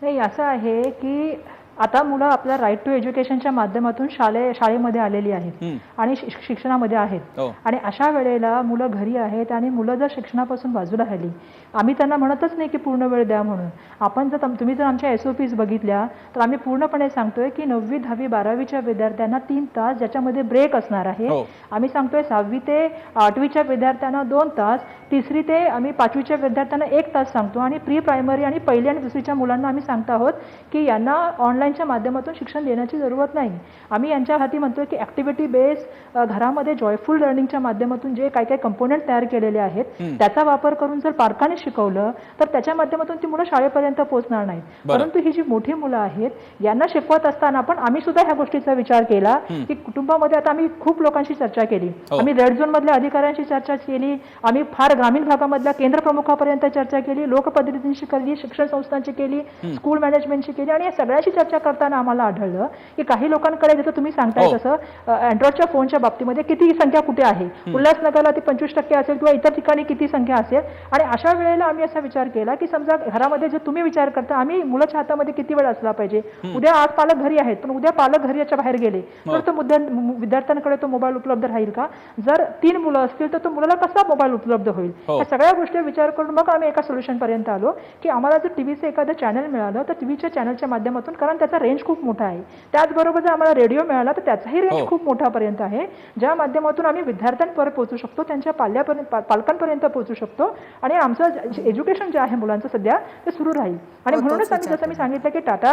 नाही, असं आहे की आता मुलं आपल्या राईट टू एज्युकेशनच्या माध्यमातून शाळेमध्ये आलेली आहेत आणि शिक्षणामध्ये आहेत. आणि अशा वेळेला मुलं घरी आहेत आणि मुलं जर शिक्षणापासून बाजूला राहिली, आम्ही त्यांना म्हणतच नाही की पूर्ण वेळ द्या म्हणून. आपण जर तुम्ही जर आमच्या SOPs बघितल्या तर आम्ही पूर्णपणे सांगतोय की 9वी 10वी 12वीच्या विद्यार्थ्यांना 3 तास ज्याच्यामध्ये ब्रेक असणार आहे. आम्ही सांगतोय 6वी ते 8वीच्या विद्यार्थ्यांना 2 तास, 3री ते आम्ही 5वीच्या विद्यार्थ्यांना 1 तास सांगतो आणि प्री प्रायमरी आणि 1ली आणि 2रीच्या मुलांना आम्ही सांगतो आहोत की यांना ऑनलाईनच्या माध्यमातून शिक्षण देण्याची जरूरत नाही. आम्ही यांच्या हाती म्हणतोय की ऍक्टिव्हिटी बेस घरामध्ये जॉयफुल लर्निंगच्या माध्यमातून जे काही काही कंपोनेंट तयार केलेले आहेत त्याचा वापर करून जर पालकांनी शिकवलं तर त्याच्या माध्यमातून ती मुलं शाळेपर्यंत पोहोचणार नाहीत. परंतु ही जी मोठी मुलं आहेत यांना शिकवत असताना पण आम्ही सुद्धा ह्या गोष्टीचा विचार केला की कुटुंबामध्ये आता आम्ही खूप लोकांशी चर्चा केली. आम्ही रेड झोन मधल्या अधिकाऱ्यांशी चर्चा केली, आम्ही फार ग्रामीण भागामधल्या केंद्र प्रमुखापर्यंत चर्चा केली, लोकप्रतिनिधींशी केली, शिक्षण संस्थांची केली, स्कूल मॅनेजमेंटची केली. आणि या सगळ्याशी चर्चा करताना आम्हाला आढळलं की काही लोकांकडे जसं तुम्ही सांगताय तसं अँड्रॉइडच्या फोनच्या बाबतीमध्ये किती संख्या कुठे आहे, उल्हासनगरला ती 25% असेल किंवा इतर ठिकाणी किती संख्या असेल. आणि अशा वेळेला आम्ही असा विचार केला की समजा घरामध्ये जे तुम्ही विचार करता आम्ही मुलाच्या हातामध्ये किती वेळ असला पाहिजे. उद्या आज पालक घरी आहेत पण उद्या पालक घरी याच्या बाहेर गेले तर तो विद्यार्थ्यांकडे तो मोबाईल उपलब्ध राहील का. जर 3 मुलं असतील तर तो मुलाला कसा मोबाईल उपलब्ध होईल. या सगळ्या गोष्टी विचार करून मग आम्ही एका सोल्युशन पर्यंत आलो की आम्हाला जर टीव्हीचं एखादं चॅनल मिळालं तर टीव्हीच्या चॅनलच्या माध्यमातून, कारण त्याचा रेंज खूप मोठा आहे, त्याचबरोबर जर आम्हाला रेडिओ मिळाला तर त्याचाही रेंज खूप मोठ्यापर्यंत आहे, ज्या माध्यमातून आम्ही विद्यार्थ्यांपर्यंत पोहोचू शकतो, त्यांच्या पालकांपर्यंत पोहोचू शकतो आणि आमचं एज्युकेशन जे आहे मुलांचं सध्या ते सुरू राहील. आणि म्हणूनच आम्ही जसं मी सांगितलं की टाटा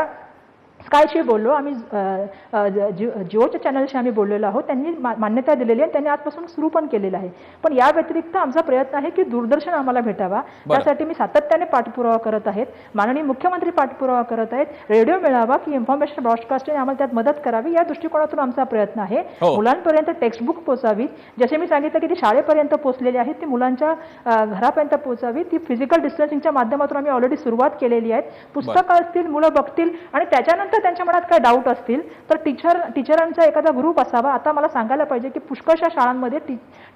स्कायशी बोललो आम्ही, जिओच्या चॅनलशी आम्ही बोललेलो आहोत, त्यांनी मान्यता दिलेली आहे, त्यांनी आजपासून सुरू पण केलेलं आहे. पण या व्यतिरिक्त आमचा प्रयत्न आहे की दूरदर्शन आम्हाला भेटावा, त्यासाठी मी सातत्याने पाठपुरावा करत आहेत. माननीय मुख्यमंत्री पाठपुरावा करत आहेत. रेडिओ मिळावा की इन्फॉर्मेशन ब्रॉडकास्टिंग आम्हाला त्यात मदत करावी, या दृष्टिकोनातून आमचा प्रयत्न आहे. मुलांपर्यंत टेक्स्टबुक पोहोचावी, जसे मी सांगितलं की ती शाळेपर्यंत पोहोचलेली आहेत, ती मुलांच्या घरापर्यंत पोहोचावी. ती फिजिकल डिस्टन्सिंगच्या माध्यमातून आम्ही ऑलरेडी सुरुवात केलेली आहे. पुस्तकं असतील, मुलं बघतील आणि त्याच्यानंतर त्यांच्या मनात काही डाऊट असतील तर टीचरांचा एखादा ग्रुप असावा. आता मला सांगायला पाहिजे की पुष्कळशा शाळांमध्ये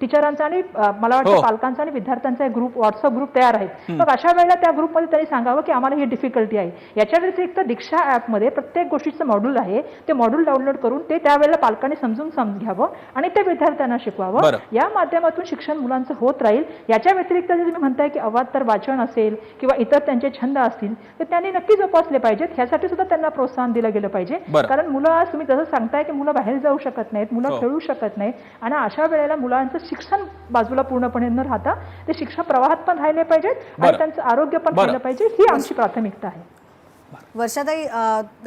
टीचरांचा आणि मला वाटतं पालकांचा आणि विद्यार्थ्यांचा एक ग्रुप, व्हॉट्सअप ग्रुप तयार आहेत. मग अशा वेळेला त्या ग्रुपमध्ये त्यांनी सांगावं की आम्हाला ही डिफिकल्टी आहे. याच्या व्यतिरिक्त दीक्षा ॲपमध्ये प्रत्येक गोष्टीचं मॉड्यूल आहे, ते मॉड्यूल डाउनलोड करून ते त्यावेळेला पालकांनी समजून घ्यावं आणि ते विद्यार्थ्यांना शिकवावं. या माध्यमातून शिक्षण मुलांचं होत राहील. याच्या व्यतिरिक्त जे तुम्ही म्हणताय की अवांतर वाचन असेल किंवा इतर त्यांचे छंद असतील तर त्यांनी नक्की जोपासले पाहिजेत. ह्यासाठी सुद्धा त्यांना प्रोत्साहन दिलं गेलं पाहिजे. कारण मुलं आज तुम्ही जसं सांगताय की मुलं बाहेर जाऊ शकत नाहीत, मुलं खेळू शकत नाहीत आणि अशा वेळेला मुलांचं शिक्षण बाजूला पूर्णपणे न राहता ते शिक्षण प्रवाहात पण राहिले पाहिजेत आणि त्यांचं आरोग्य पण राहिलं पाहिजे. ही आमची प्राथमिकता आहे. वर्षाताई,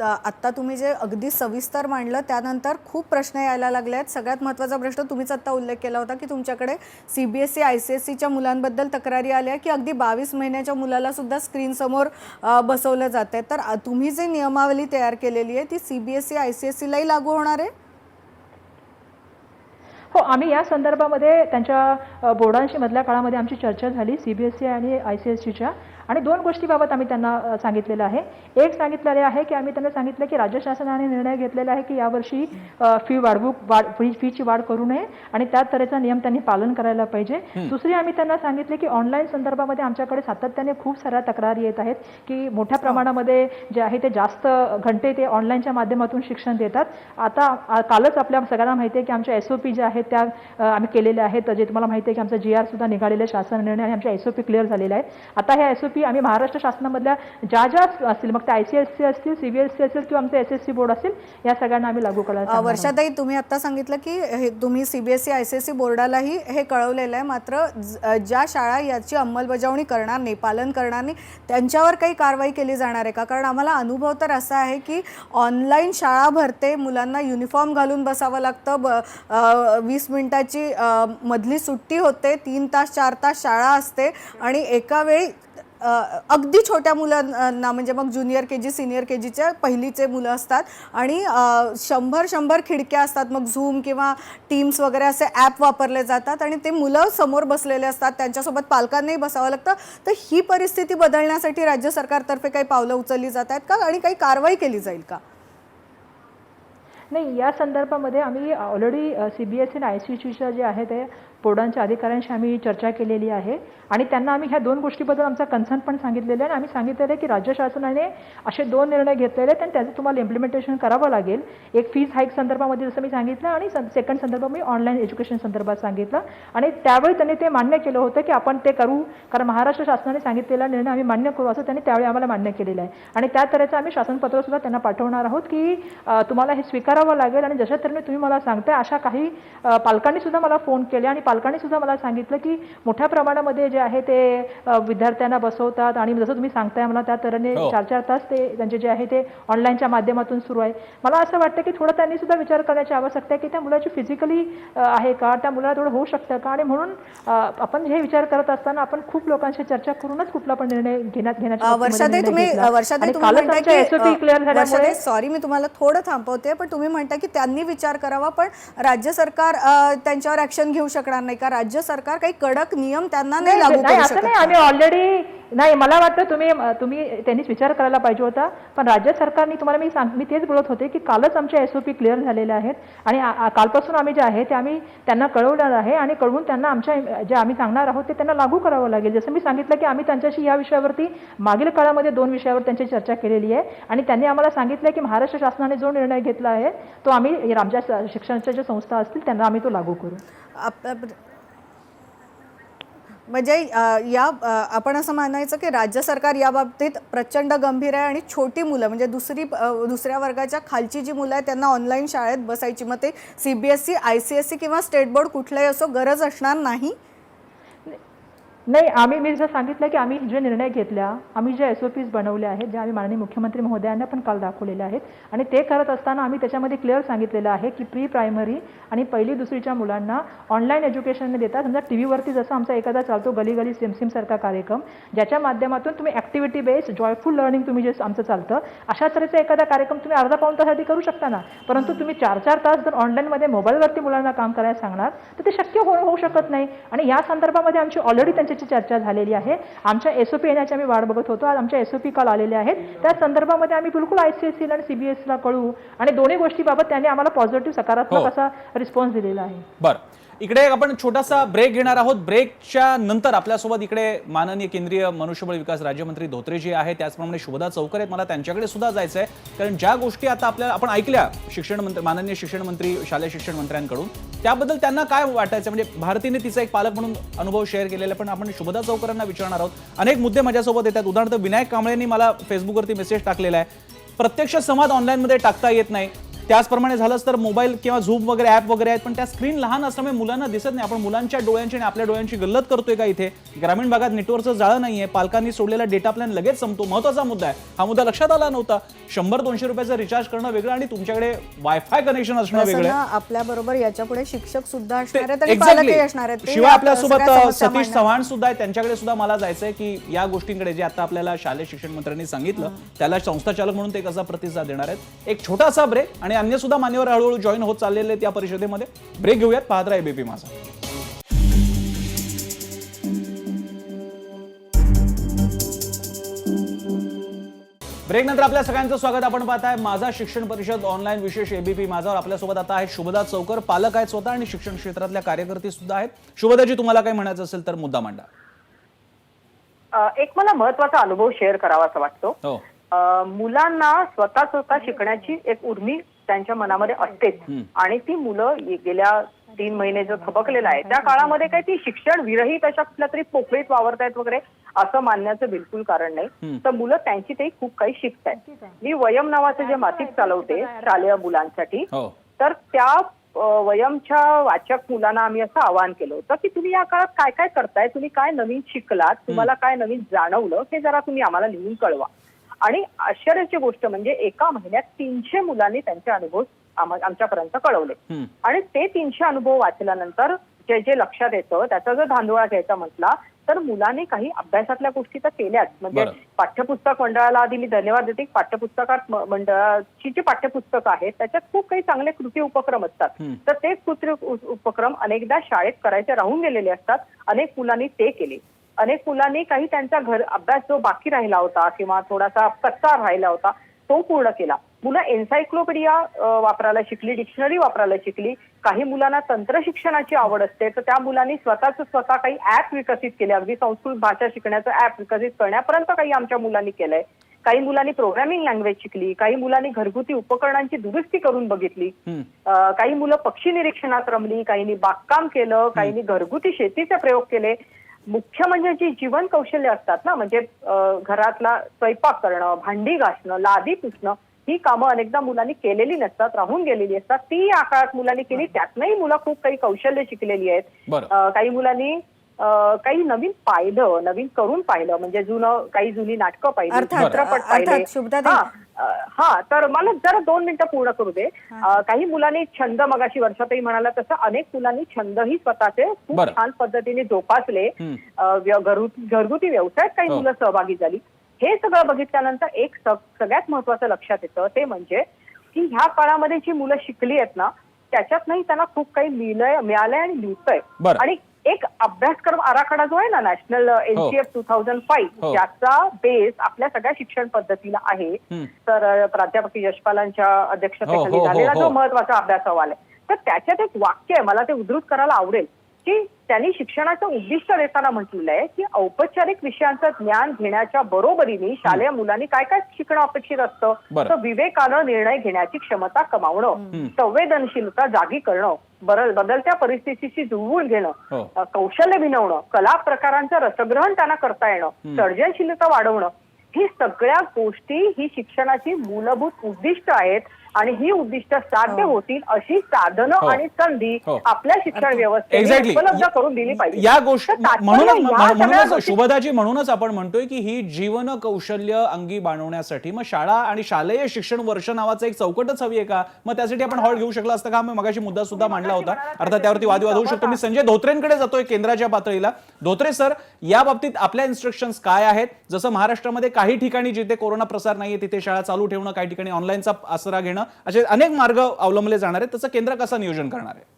आत्ता तुम्ही जे अगदी सविस्तर मांडलं त्यानंतर खूप प्रश्न यायला लागले आहेत. सगळ्यात महत्त्वाचा प्रश्न तुम्हीच आत्ता उल्लेख केला होता की तुमच्याकडे CBSE ICSEच्या मुलांबद्दल तक्रारी आल्या की अगदी 22 महिन्याच्या मुलाला सुद्धा स्क्रीनसमोर बसवलं जाते. तर तुम्ही जे नियमावली तयार केलेली आहे ती CBSE ICSEलाही लागू होणार आहे? हो, आम्ही या संदर्भामध्ये त्यांच्या बोर्डांशी मधल्या काळामध्ये आमची चर्चा झाली CBSE आणि ICSEच्या, आणि 2 गोष्टीबाबत आम्ही त्यांना सांगितलेलं आहे. एक सांगितलेले आहे की आम्ही त्यांना सांगितलं की राज्य शासनाने निर्णय घेतलेला आहे की यावर्षी फीची वाढ करू नये आणि त्या तऱ्हेचा नियम त्यांनी पालन करायला पाहिजे. दुसरी आम्ही त्यांना सांगितले की ऑनलाईन संदर्भामध्ये आमच्याकडे सातत्याने खूप साऱ्या तक्रारी येत आहेत की मोठ्या प्रमाणामध्ये जे आहे ते जास्त घंटे ते ऑनलाईनच्या माध्यमातून शिक्षण देतात. आता कालच आपल्या सगळ्यांना माहिती आहे की आमच्या SOP ज्या आहेत त्या आम्ही केलेल्या आहेत. जे तुम्हाला माहिती आहे की आमचा GR सुद्धा निघालेले शासन निर्णय आणि आमच्या SOP क्लिअर झालेल्या आहेत. आता ह्या SOP आम्ही महाराष्ट्र शासनामधल्या ज्या असतील, मग ते ICSE असतील, CBSE असेल किंवा आमचं SSC बोर्ड असेल, या सगळ्यांना आम्ही लागू करायला. वर्षाताई, तुम्ही आता सांगितलं की तुम्ही CBSE ICSE बोर्डालाही हे कळवलेलं आहे, मात्र ज्या शाळा याची अंमलबजावणी करणार नाही, पालन करणार नाही, त्यांच्यावर काही कारवाई केली जाणार आहे का? कारण आम्हाला अनुभव तर असा आहे की ऑनलाईन शाळा भरते, मुलांना युनिफॉर्म घालून बसावं लागतं, 20 मिनिटाची मधली सुट्टी होते, 3 तास 4 तास शाळा असते आणि एका वेळी अगदी छोट्या मुलांना म्हणजे मग ज्युनियर KG सिनियर KGच्या पहिलीचे मुलं असतात आणि 100 खिडक्या असतात. मग झूम किंवा टीम्स वगैरे असे ॲप वापरले जातात आणि ते मुलं समोर बसलेले असतात, त्यांच्यासोबत पालकांनाही बसावं लागतं. तर ही परिस्थिती बदलण्यासाठी राज्य सरकारतर्फे काही पावलं उचलली जात आहेत का आणि काही कारवाई केली जाईल का? नाही, या संदर्भामध्ये आम्ही ऑलरेडी CBSE आणि ICSEच्या जे आहे ते बोर्डांच्या अधिकाऱ्यांशी आम्ही चर्चा केलेली आहे आणि त्यांना आम्ही ह्या 2 गोष्टीबद्दल आमचा कन्सर्न पण सांगितलेला आहे आणि आम्ही सांगितलेलं आहे की राज्य शासनाने असे 2 निर्णय घेतलेले आहेत आणि त्याचं तुम्हाला इम्प्लिमेंटेशन करावं लागेल. एक फीज हाईक संदर्भामध्ये जसं मी सांगितलं आणि सेकंड संदर्भ मी ऑनलाईन एज्युकेशन संदर्भात सांगितलं आणि त्यावेळी त्यांनी ते मान्य केलं होतं की आपण ते करू, कारण महाराष्ट्र शासनाने सांगितलेला निर्णय आम्ही मान्य करू असं त्यांनी त्यावेळी आम्हाला मान्य केलेलं आहे आणि त्या तऱ्हेचं आम्ही शासनपत्र सुद्धा त्यांना पाठवणार आहोत की तुम्हाला हे स्वीकारावं लागेल. आणि जशा तऱ्हेने तुम्ही मला सांगताय अशा काही पालकांनी सुद्धा मला फोन केले आणि पालकांनी सुद्धा मला सांगितलं की मोठ्या प्रमाणामध्ये जे आहे ते विद्यार्थ्यांना बसवतात आणि जसं तुम्ही सांगताय मला त्या तऱ्हेने 4-4 तास ते त्यांचे जे आहे ते ऑनलाईनच्या माध्यमातून सुरू आहे. मला असं वाटतं की थोडं त्यांनी सुद्धा विचार करण्याची आवश्यकता आहे की त्या मुलाची फिजिकली आहे का, त्या मुलाला थोडं होऊ शकतं का, आणि म्हणून आपण हे विचार करत असताना आपण खूप लोकांशी चर्चा करूनच कुठला पण निर्णय घेण्याची. वर्षाताई, तुम्ही सॉरी मी तुम्हाला थोडं थांबवते, पण तुम्ही म्हणता की त्यांनी विचार करावा पण राज्य सरकार त्यांच्यावर ऍक्शन घेऊ शकणार नाही का? राज्य सरकार काही कडक नियम त्यांना नाही लागू करू शकत? नाही, आम्ही ऑलरेडी नाही, मला वाटतं तुम्ही त्यांनीच विचार करायला पाहिजे होता. पण राज्य सरकारने तुम्हाला मी तेच बोलत होते की कालच आमच्या SOP क्लिअर झालेल्या आहेत आणि कालपासून आम्ही जे आहे ते आम्ही त्यांना कळवणार आहे आणि कळवून त्यांना आमच्या जे आम्ही सांगणार आहोत ते त्यांना लागू करावं लागेल. जसं मी सांगितलं की आम्ही त्यांच्याशी या विषयावरती मागील काळामध्ये 2 विषयावर त्यांची चर्चा केलेली आहे आणि त्यांनी आम्हाला सांगितलं की महाराष्ट्र शासनाने जो निर्णय घेतला आहे तो आम्ही आमच्या शिक्षणाच्या ज्या संस्था असतील त्यांना आम्ही तो लागू करू. म्हणजे आपण असं मानायचं की राज्य सरकार या बाबतीत प्रचंड गंभीर आहे आणि छोटी मुलं म्हणजे दुसऱ्या वर्गाच्या खालची जी मुलं आहेत त्यांना ऑनलाईन शाळेत बसायची, मग ते CBSE ICSE किंवा स्टेट बोर्ड कुठलाही असो गरज असणार नाही. नाही, आम्ही मी जसं सांगितलं की आम्ही जे निर्णय घेतल्या, आम्ही जे SOPs बनवले आहेत, जे आम्ही माननीय मुख्यमंत्री महोदयांना पण काल दाखवलेले आहेत आणि ते करत असताना आम्ही त्याच्यामध्ये क्लिअर सांगितलेलं आहे की प्री प्रायमरी आणि पहिली दुसरीच्या मुलांना ऑनलाईन एज्युकेशन न देता, समजा टीव्हीवरती जसं आमचा एखादा चालतो गली गली सिम सारखा कार्यक्रम, ज्याच्या माध्यमातून तुम्ही ॲक्टिव्हिटी बेस्ड जॉयफुल लर्निंग तुम्ही जे आमचं चालतं, अशा तऱ्हेचा एखादा कार्यक्रम तुम्ही अर्धा पाऊण तासासाठी करू शकता ना. परंतु तुम्ही 4-4 तास जर ऑनलाईनमध्ये मोबाईलवरती मुलांना काम करायला सांगणार तर ते शक्य होऊ शकत नाही. आणि या संदर्भामध्ये आमची ऑलरेडी त्यांच्याशी चर्चा झालेली आहे. आमच्या SOP येण्याची आम्ही वाट बघत होतो. आज आमच्या SOP काल आलेले आहेत. त्या संदर्भामध्ये आम्ही बिलकुल ICSE आणि CBSEला कळू आणि दोन्ही गोष्टीबाबत त्यांनी आम्हाला पॉझिटिव्ह सकारात्मक असा रिस्पॉन्स दिलेला आहे. बरं, इकडे आपण छोटासा ब्रेक घेणार आहोत. ब्रेकच्या नंतर आपल्यासोबत इकडे माननीय केंद्रीय मनुष्यबळ विकास राज्यमंत्री धोत्रेजी आहे, त्याचप्रमाणे शुभदा चौकर आहेत. मला त्यांच्याकडे सुद्धा जायचं आहे, कारण ज्या गोष्टी आता आपल्याला आपण ऐकल्या शिक्षण मंत्री माननीय शिक्षण मंत्री शालेय शिक्षण मंत्र्यांकडून, त्याबद्दल त्यांना काय वाटायचं, म्हणजे भारतीने तिचा एक पालक म्हणून अनुभव शेअर केलेला, पण आपण शुभदा चौकरांना विचारणार आहोत. अनेक मुद्दे माझ्यासोबत येतात. उदाहरणार्थ विनायक कांबळेंनी मला फेसबुकवरती मेसेज टाकलेला आहे, प्रत्यक्ष संवाद ऑनलाईनमध्ये टाकता येत नाही. त्याचप्रमाणे झालंच तर मोबाईल किंवा झूम वगैरे ॲप वगैरे आहेत, पण त्या स्क्रीन लहान असल्यामुळे मुलांना दिसत नाही. आपण मुलांच्या डोळ्यांची आणि आपल्या डोळ्यांची गल्लत करतोय का इथे? ग्रामीण भागात नेटवर्कचं जाळं नाहीये, पालकांनी सोडलेला डेटा प्लॅन लगेच संपतो. महत्त्वाचा मुद्दा आहे, हा मुद्दा लक्षात आला नव्हता. 100-200 रुपयाचं रिचार्ज करणं वेगळं आणि तुमच्याकडे वायफाय कनेक्शन असणं वेगळं. आपल्या बरोबर याच्या पुढे शिक्षक सुद्धा असणार आहेत आणि Exactly. पालकही असणार आहेत. शिवाय आपल्यासोबत सतीश चव्हाण सुद्धा आहे, त्यांच्याकडे सुद्धा मला जायचंय की या गोष्टींकडे जे आता आपल्याला शालेय शिक्षण मंत्र्यांनी सांगितलं त्याला संस्था चालक म्हणून ते कसा प्रतिसाद देणार आहेत. एक छोटासा ब्रेक आणि अन्य सुद्धा मान्यवर हळूहळू जॉईन होत चाललेले आहेत या परिषदेमध्ये. ब्रेक घेऊयात, पाहत राहा ABP माझा. ब्रेक नंतर आपल्या सगळ्यांचं स्वागत. आपण पाहताय माझा शिक्षण परिषद ऑनलाईन विशेष ABP माझावर. आपल्यासोबत आता आहे शुभदा चौकर, पालक आहेत स्वतः आणि शिक्षण क्षेत्रातल्या कार्यकर्ते सुद्धा आहेत. शुभदाजी, तुम्हाला काय म्हणायचं असेल तर मुद्दा मांडा. एक मला महत्वाचा अनुभव शेअर करावा असं वाटतो. हो, मुलांना स्वतः शिकण्याची एक उर्मी त्यांच्या मनामध्ये असतेच आणि ती मुलं गेल्या 3 महिने जो थबकलेला आहे त्या काळामध्ये काही ती शिक्षण विरहित अशा कुठल्या तरी पोकळीत वावरतायत वगैरे असं मानण्याचं बिलकुल कारण नाही. तर मुलं त्यांची ते खूप काही शिकतायत. मी वयम नावाचं जे मासिक चालवते शालेय मुलांसाठी, तर त्या वयमच्या वाचक मुलांना आम्ही असं आवाहन केलं होतं की तुम्ही या काळात काय काय करताय, तुम्ही काय नवीन शिकलात, तुम्हाला काय नवीन जाणवलं, हे जरा तुम्ही आम्हाला लिहून कळवा. आणि आश्चर्याची गोष्ट म्हणजे एका महिन्यात 300 मुलांनी त्यांचे अनुभव आमच्यापर्यंत कळवले. आणि ते 300 अनुभव वाचल्यानंतर जे जे लक्षात येतं त्याचा जर धांदोळा घ्यायचा म्हटला तर मुलांनी काही अभ्यासातल्या गोष्टी तर केल्याच. म्हणजे पाठ्यपुस्तक मंडळाला आधी मी धन्यवाद देते. पाठ्यपुस्तकात मंडळाची जी पाठ्यपुस्तकं आहेत त्याच्यात खूप काही चांगले कृती उपक्रम असतात. तर ते कृती उपक्रम अनेकदा शाळेत करायचे राहून गेलेले असतात. अनेक मुलांनी ते केले. अनेक मुलांनी काही त्यांचा अभ्यास जो बाकी राहिला होता किंवा थोडासा कच्चा राहिला होता तो पूर्ण केला. मुलं एन्सायक्लोपीडिया वापरायला शिकली, डिक्शनरी वापरायला शिकली. काही मुलांना तंत्र शिक्षणाची आवड असते तर त्या मुलांनी स्वतः काही ऍप विकसित केले. अगदी संस्कृत भाषा शिकण्याचं ऍप विकसित करण्यापर्यंत काही आमच्या मुलांनी केलंय. काही मुलांनी प्रोग्रामिंग लँग्वेज शिकली, काही मुलांनी घरगुती उपकरणांची दुरुस्ती करून बघितली, काही मुलं पक्षी निरीक्षणात रमली, काहींनी बागकाम केलं, काहींनी घरगुती शेतीचे प्रयोग केले. मुख्य म्हणजे जी जीवन कौशल्य असतात ना, म्हणजे घरातला स्वयंपाक करणं, भांडी घासणं, लादी पुसणं, ही कामं अनेकदा मुलांनी केलेली नसतात, राहून गेलेली असतात. ती या काळात मुलांनी केली. त्यातनंही मुलं खूप काही कौशल्य शिकलेली आहेत. काही मुलांनी काही नवीन पाहिलं, नवीन करून पाहिलं, म्हणजे काही जुनी नाटकं पाहिली, चित्रपट पाहिले. तर मला जरा 2 मिनिटं पूर्ण करू दे. काही मुलांनी छंद, मगाशी वर्षातही म्हणाला तसं अनेक मुलांनी छंदही स्वतःचे खूप छान पद्धतीने जोपासले. घरगुती व्यवसायात काही मुलं सहभागी झाली. हे सगळं बघितल्यानंतर एक सगळ्यात महत्वाचं लक्षात येतं ते म्हणजे की ह्या काळामध्ये जी मुलं शिकली आहेत ना त्याच्यातनंही त्यांना खूप काही मिळालंय आणि लिहितंय. आणि एक अभ्यासक्रम आराखडा जो आहे ना, नॅशनल NCF 2005, ज्याचा बेस आपल्या सगळ्या शिक्षण पद्धतीला आहे. तर प्राध्यापक यशपालांच्या अध्यक्षतेखाली झालेला जो महत्वाचा अभ्यास अहवाल आहे, तर त्याच्यात एक वाक्य आहे, मला ते उद्धृत करायला आवडेल, की त्यांनी शिक्षणाचं उद्दिष्ट देताना म्हटलेलं आहे की औपचारिक विषयांचं ज्ञान घेण्याच्या बरोबरीने शालेय मुलांनी काय काय शिकणं अपेक्षित असतं. तर विवेकानं निर्णय घेण्याची क्षमता कमावणं, संवेदनशीलता जागी करणं, बदलत्या परिस्थितीशी जुळवून घेणं, कौशल्य भिनवणं, कला प्रकारांचं रसग्रहण त्यांना करता येणं, सर्जनशीलता वाढवणं, ही सगळ्या गोष्टी ही शिक्षणाची मूलभूत उद्दिष्ट आहेत. आणि ही उद्दिष्ट साध्य होतील अशी साधनं आणि संधी आपल्या शिक्षण व्यवस्थेने एक्झॅक्टली उपलब्ध करून दिली पाहिजे. या गोष्टी तर तात्पर्य या सगळ्या म्हणूनच गोष्टी- शुभदाजी म्हणूनच आपण म्हणतोय की ही जीवन कौशल्य अंगी बाणवण्यासाठी मग शाळा आणि शालेय शिक्षण वर्ष नावाचं एक चौकटच हवी आहे का? मग त्यासाठी आपण हॉल घेऊ शकला असतं का? मी मगाशी मुद्दा सुद्धा मांडला होता, अर्थात त्यावरती वादविवाद होऊ शकतो. मी संजय धोत्रेंकडे जातोय केंद्राच्या पातळीला. धोत्रे सर, या बाबतीत आपल्या इन्स्ट्रक्शन्स काय आहेत? जसं महाराष्ट्रामध्ये काही ठिकाणी जिथे कोरोना प्रसार नाहीये तिथे शाळा चालू ठेवणं, काही ठिकाणी ऑनलाईनचा आसरा घेणं, असे अनेक मार्ग अवलंबले जाणार आहेत. त्याचं केंद्र कसं नियोजन करणार आहे?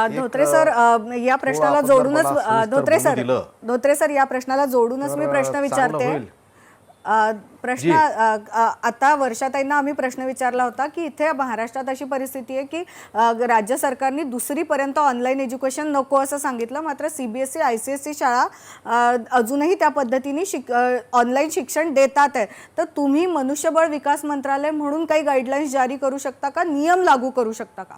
धोत्रे सर, या प्रश्नाला आपण जोडूनच जर मला सविस्तर धोत्रे बोलू सर दिलं, धोत्रे सर या प्रश्नाला जोडूनच मी तर प्रश्न चांगलं विचारते. होईल. प्रश्न आता वर्षाताईंना आम्ही प्रश्न विचारला होता की इथे महाराष्ट्रात अशी परिस्थिती आहे की राज्य सरकारने दुसरीपर्यंत ऑनलाईन एज्युकेशन नको असं सांगितलं, मात्र CBSE ICSE शाळा अजूनही त्या पद्धतीने ऑनलाईन शिक्षण देतात आहे. तर तुम्ही मनुष्यबळ विकास मंत्रालय म्हणून काही गाईडलाईन्स जारी करू शकता का? नियम लागू करू शकता का?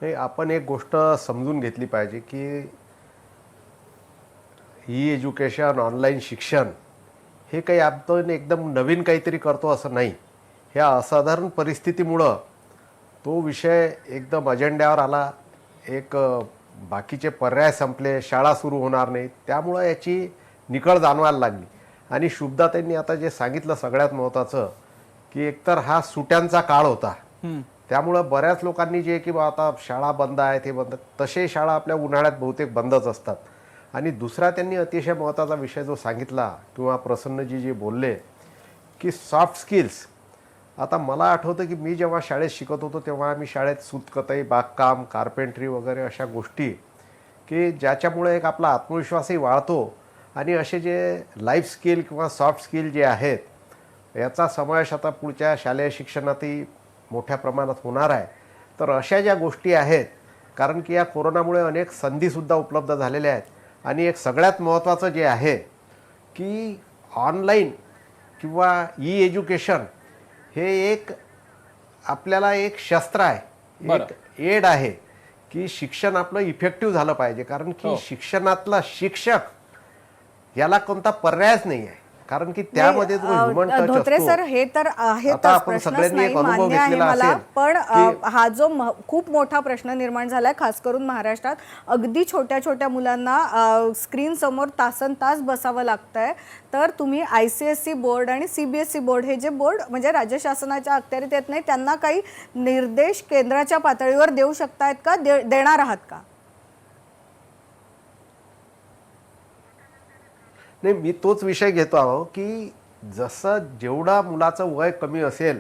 नाही, आपण एक गोष्ट समजून घेतली पाहिजे की ई एज्युकेशन, ऑनलाईन शिक्षण हे काही आपण एकदम नवीन काहीतरी करतो असं नाही. ह्या असाधारण परिस्थितीमुळं तो विषय एकदम अजेंड्यावर आला. एक बाकीचे पर्याय संपले, शाळा सुरू होणार नाही, त्यामुळं याची निकळ जाणवायला लागली. आणि शुभदाताईंनी आता जे सांगितलं सगळ्यात महत्त्वाचं की एकतर हा सुट्यांचा काळ होता, त्यामुळं बऱ्याच लोकांनी जे की आता शाळा बंद आहे ते बंद, तसे शाळा आपल्या उन्हाळ्यात बहुतेक बंदच असतात. आणि दुसरा त्यांनी अतिशय महत्त्वाचा विषय जो सांगितला किंवा प्रसन्नजी जे बोलले की सॉफ्ट स्किल्स. आता मला आठवतं की मी जेव्हा शाळेत शिकत होतो तेव्हा आम्ही शाळेत सूतकताई, बागकाम, कार्पेंट्री वगैरे अशा गोष्टी की ज्याच्यामुळे एक आपला आत्मविश्वासही वाढतो आणि असे जे लाईफ स्किल किंवा सॉफ्ट स्किल जे आहेत याचा समावेश आता पुढच्या शालेय शिक्षणातही मोठ्या प्रमाणात होणार आहे. तर अशा ज्या गोष्टी आहेत, कारण की या कोरोनामुळे अनेक संधीसुद्धा उपलब्ध झालेल्या आहेत. आणि एक सगळ्यात महत्त्वाचं जे आहे की ऑनलाईन किंवा ई एज्युकेशन हे एक आपल्याला एक शस्त्र आहे, एक एड आहे की शिक्षण आपलं इफेक्टिव्ह झालं पाहिजे. कारण की शिक्षणातला शिक्षक याला कोणता पर्यायच नाही आहे, कारण की त्यामध्ये जो ह्युमन टच धोत्रे असतो. सर, हे तर आहेतच, आता आपण प्रश्नच सगळ्यांनी नाही, एक अनुभव मान्य आहे घेतलेला मला. असेल पण की हा जो खूप मोठा प्रश्न निर्माण झालाय खास करून महाराष्ट्रात, अगदी छोट्या छोट्या मुलांना स्क्रीन समोर तासनतास बसावं लागतंय. तर तुम्ही ICSE बोर्ड आणि CBSE बोर्ड हे जे बोर्ड म्हणजे राज्य शासनाच्या अखत्यारीत येत नाही, त्यांना काही निर्देश केंद्राच्या पातळीवर देऊ शकतायत का? देणार आहात का? नाही, मी तोच विषय घेतो आहो की जसं जेवढा मुलाचं वय कमी असेल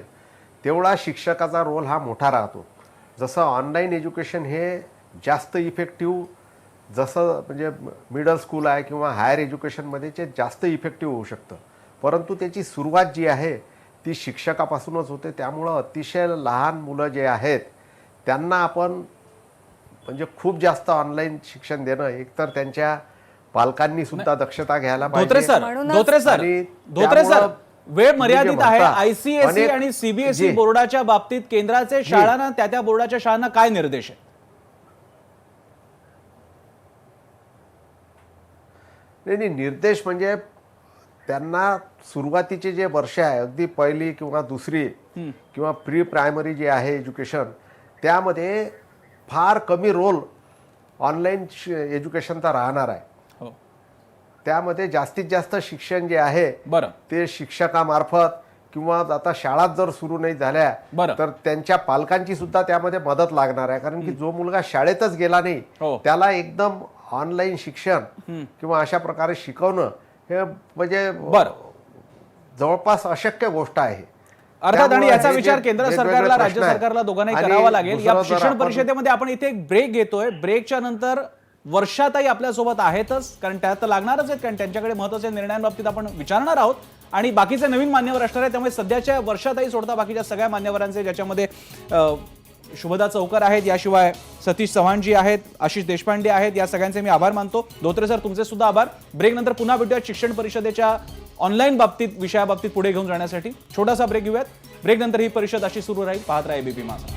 तेवढा शिक्षकाचा रोल हा मोठा राहतो. जसं ऑनलाईन एज्युकेशन हे जास्त इफेक्टिव्ह, जसं म्हणजे मिडल स्कूल आहे किंवा हायर एज्युकेशनमध्ये ते जास्त इफेक्टिव्ह होऊ शकतं, परंतु त्याची सुरुवात जी आहे ती शिक्षकापासूनच होते. त्यामुळं अतिशय लहान मुलं जे आहेत त्यांना आपण म्हणजे खूप जास्त ऑनलाईन शिक्षण देणं, एकतर त्यांच्या पालकांनी सुद्धा दक्षता घ्यायला धोत्रे सर, आणि धोत्रे सर, वेळ जे मर्यादित आहे. म्हणतात, ICSE अनेक आणि CBSE जी. बोर्डाच्या बाबतीत केंद्राचे शाळांना त्या बोर्डाच्या शाळांना काय निर्देश आहे? नाही, निर्देश म्हणजे त्यांना सुरुवातीचे जे वर्ष आहे, अगदी पहिली किंवा दुसरी किंवा प्री प्रायमरी जे आहे एज्युकेशन, त्यामध्ये फार कमी रोल ऑनलाईन एज्युकेशनचा राहणार आहे. त्यामध्ये जास्तीत जास्त शिक्षण जे आहे ते शिक्षकामार्फत किंवा आता शाळा जर सुरू नाही झाल्या तर त्यांच्या पालकांची सुद्धा त्यामध्ये मदत लागणार आहे. कारण की जो मुलगा शाळेतच गेला नाही त्याला एकदम ऑनलाईन शिक्षण किंवा अशा प्रकारे शिकवणं हे म्हणजे जवळपास अशक्य गोष्ट आहे. अर्थात, आणि याचा विचार केंद्र सरकारला, राज्य सरकारला दोघांनाही करावा लागेल. या शिक्षण परिषदेमध्ये आपण इथे एक ब्रेक घेतोय. ब्रेकच्या नंतर वर्षाताई आपल्यासोबत आहेतच, कारण त्यात तर लागणारच आहेत, कारण त्यांच्याकडे महत्त्वाच्या निर्णयांबाबतीत आपण विचारणार आहोत आणि बाकीचे नवीन मान्यवर असणार आहेत. त्यामुळे सध्याच्या वर्षाताई सोडता बाकीच्या सगळ्या मान्यवरांचे, ज्याच्यामध्ये शुभदा चौकर आहेत, याशिवाय सतीश चव्हाणजी आहेत, आशिष देशपांडे आहेत, या सगळ्यांचे मी आभार मानतो. धोत्रे सर, तुमचे सुद्धा आभार. ब्रेक नंतर पुन्हा भेटूयात शिक्षण परिषदेच्या ऑनलाईन बाबतीत, विषयाबाबतीत पुढे घेऊन जाण्यासाठी. छोटासा ब्रेक घेऊयात. ब्रेक नंतर ही परिषद अशी सुरू राहील. पाहत राहा ABP माझा.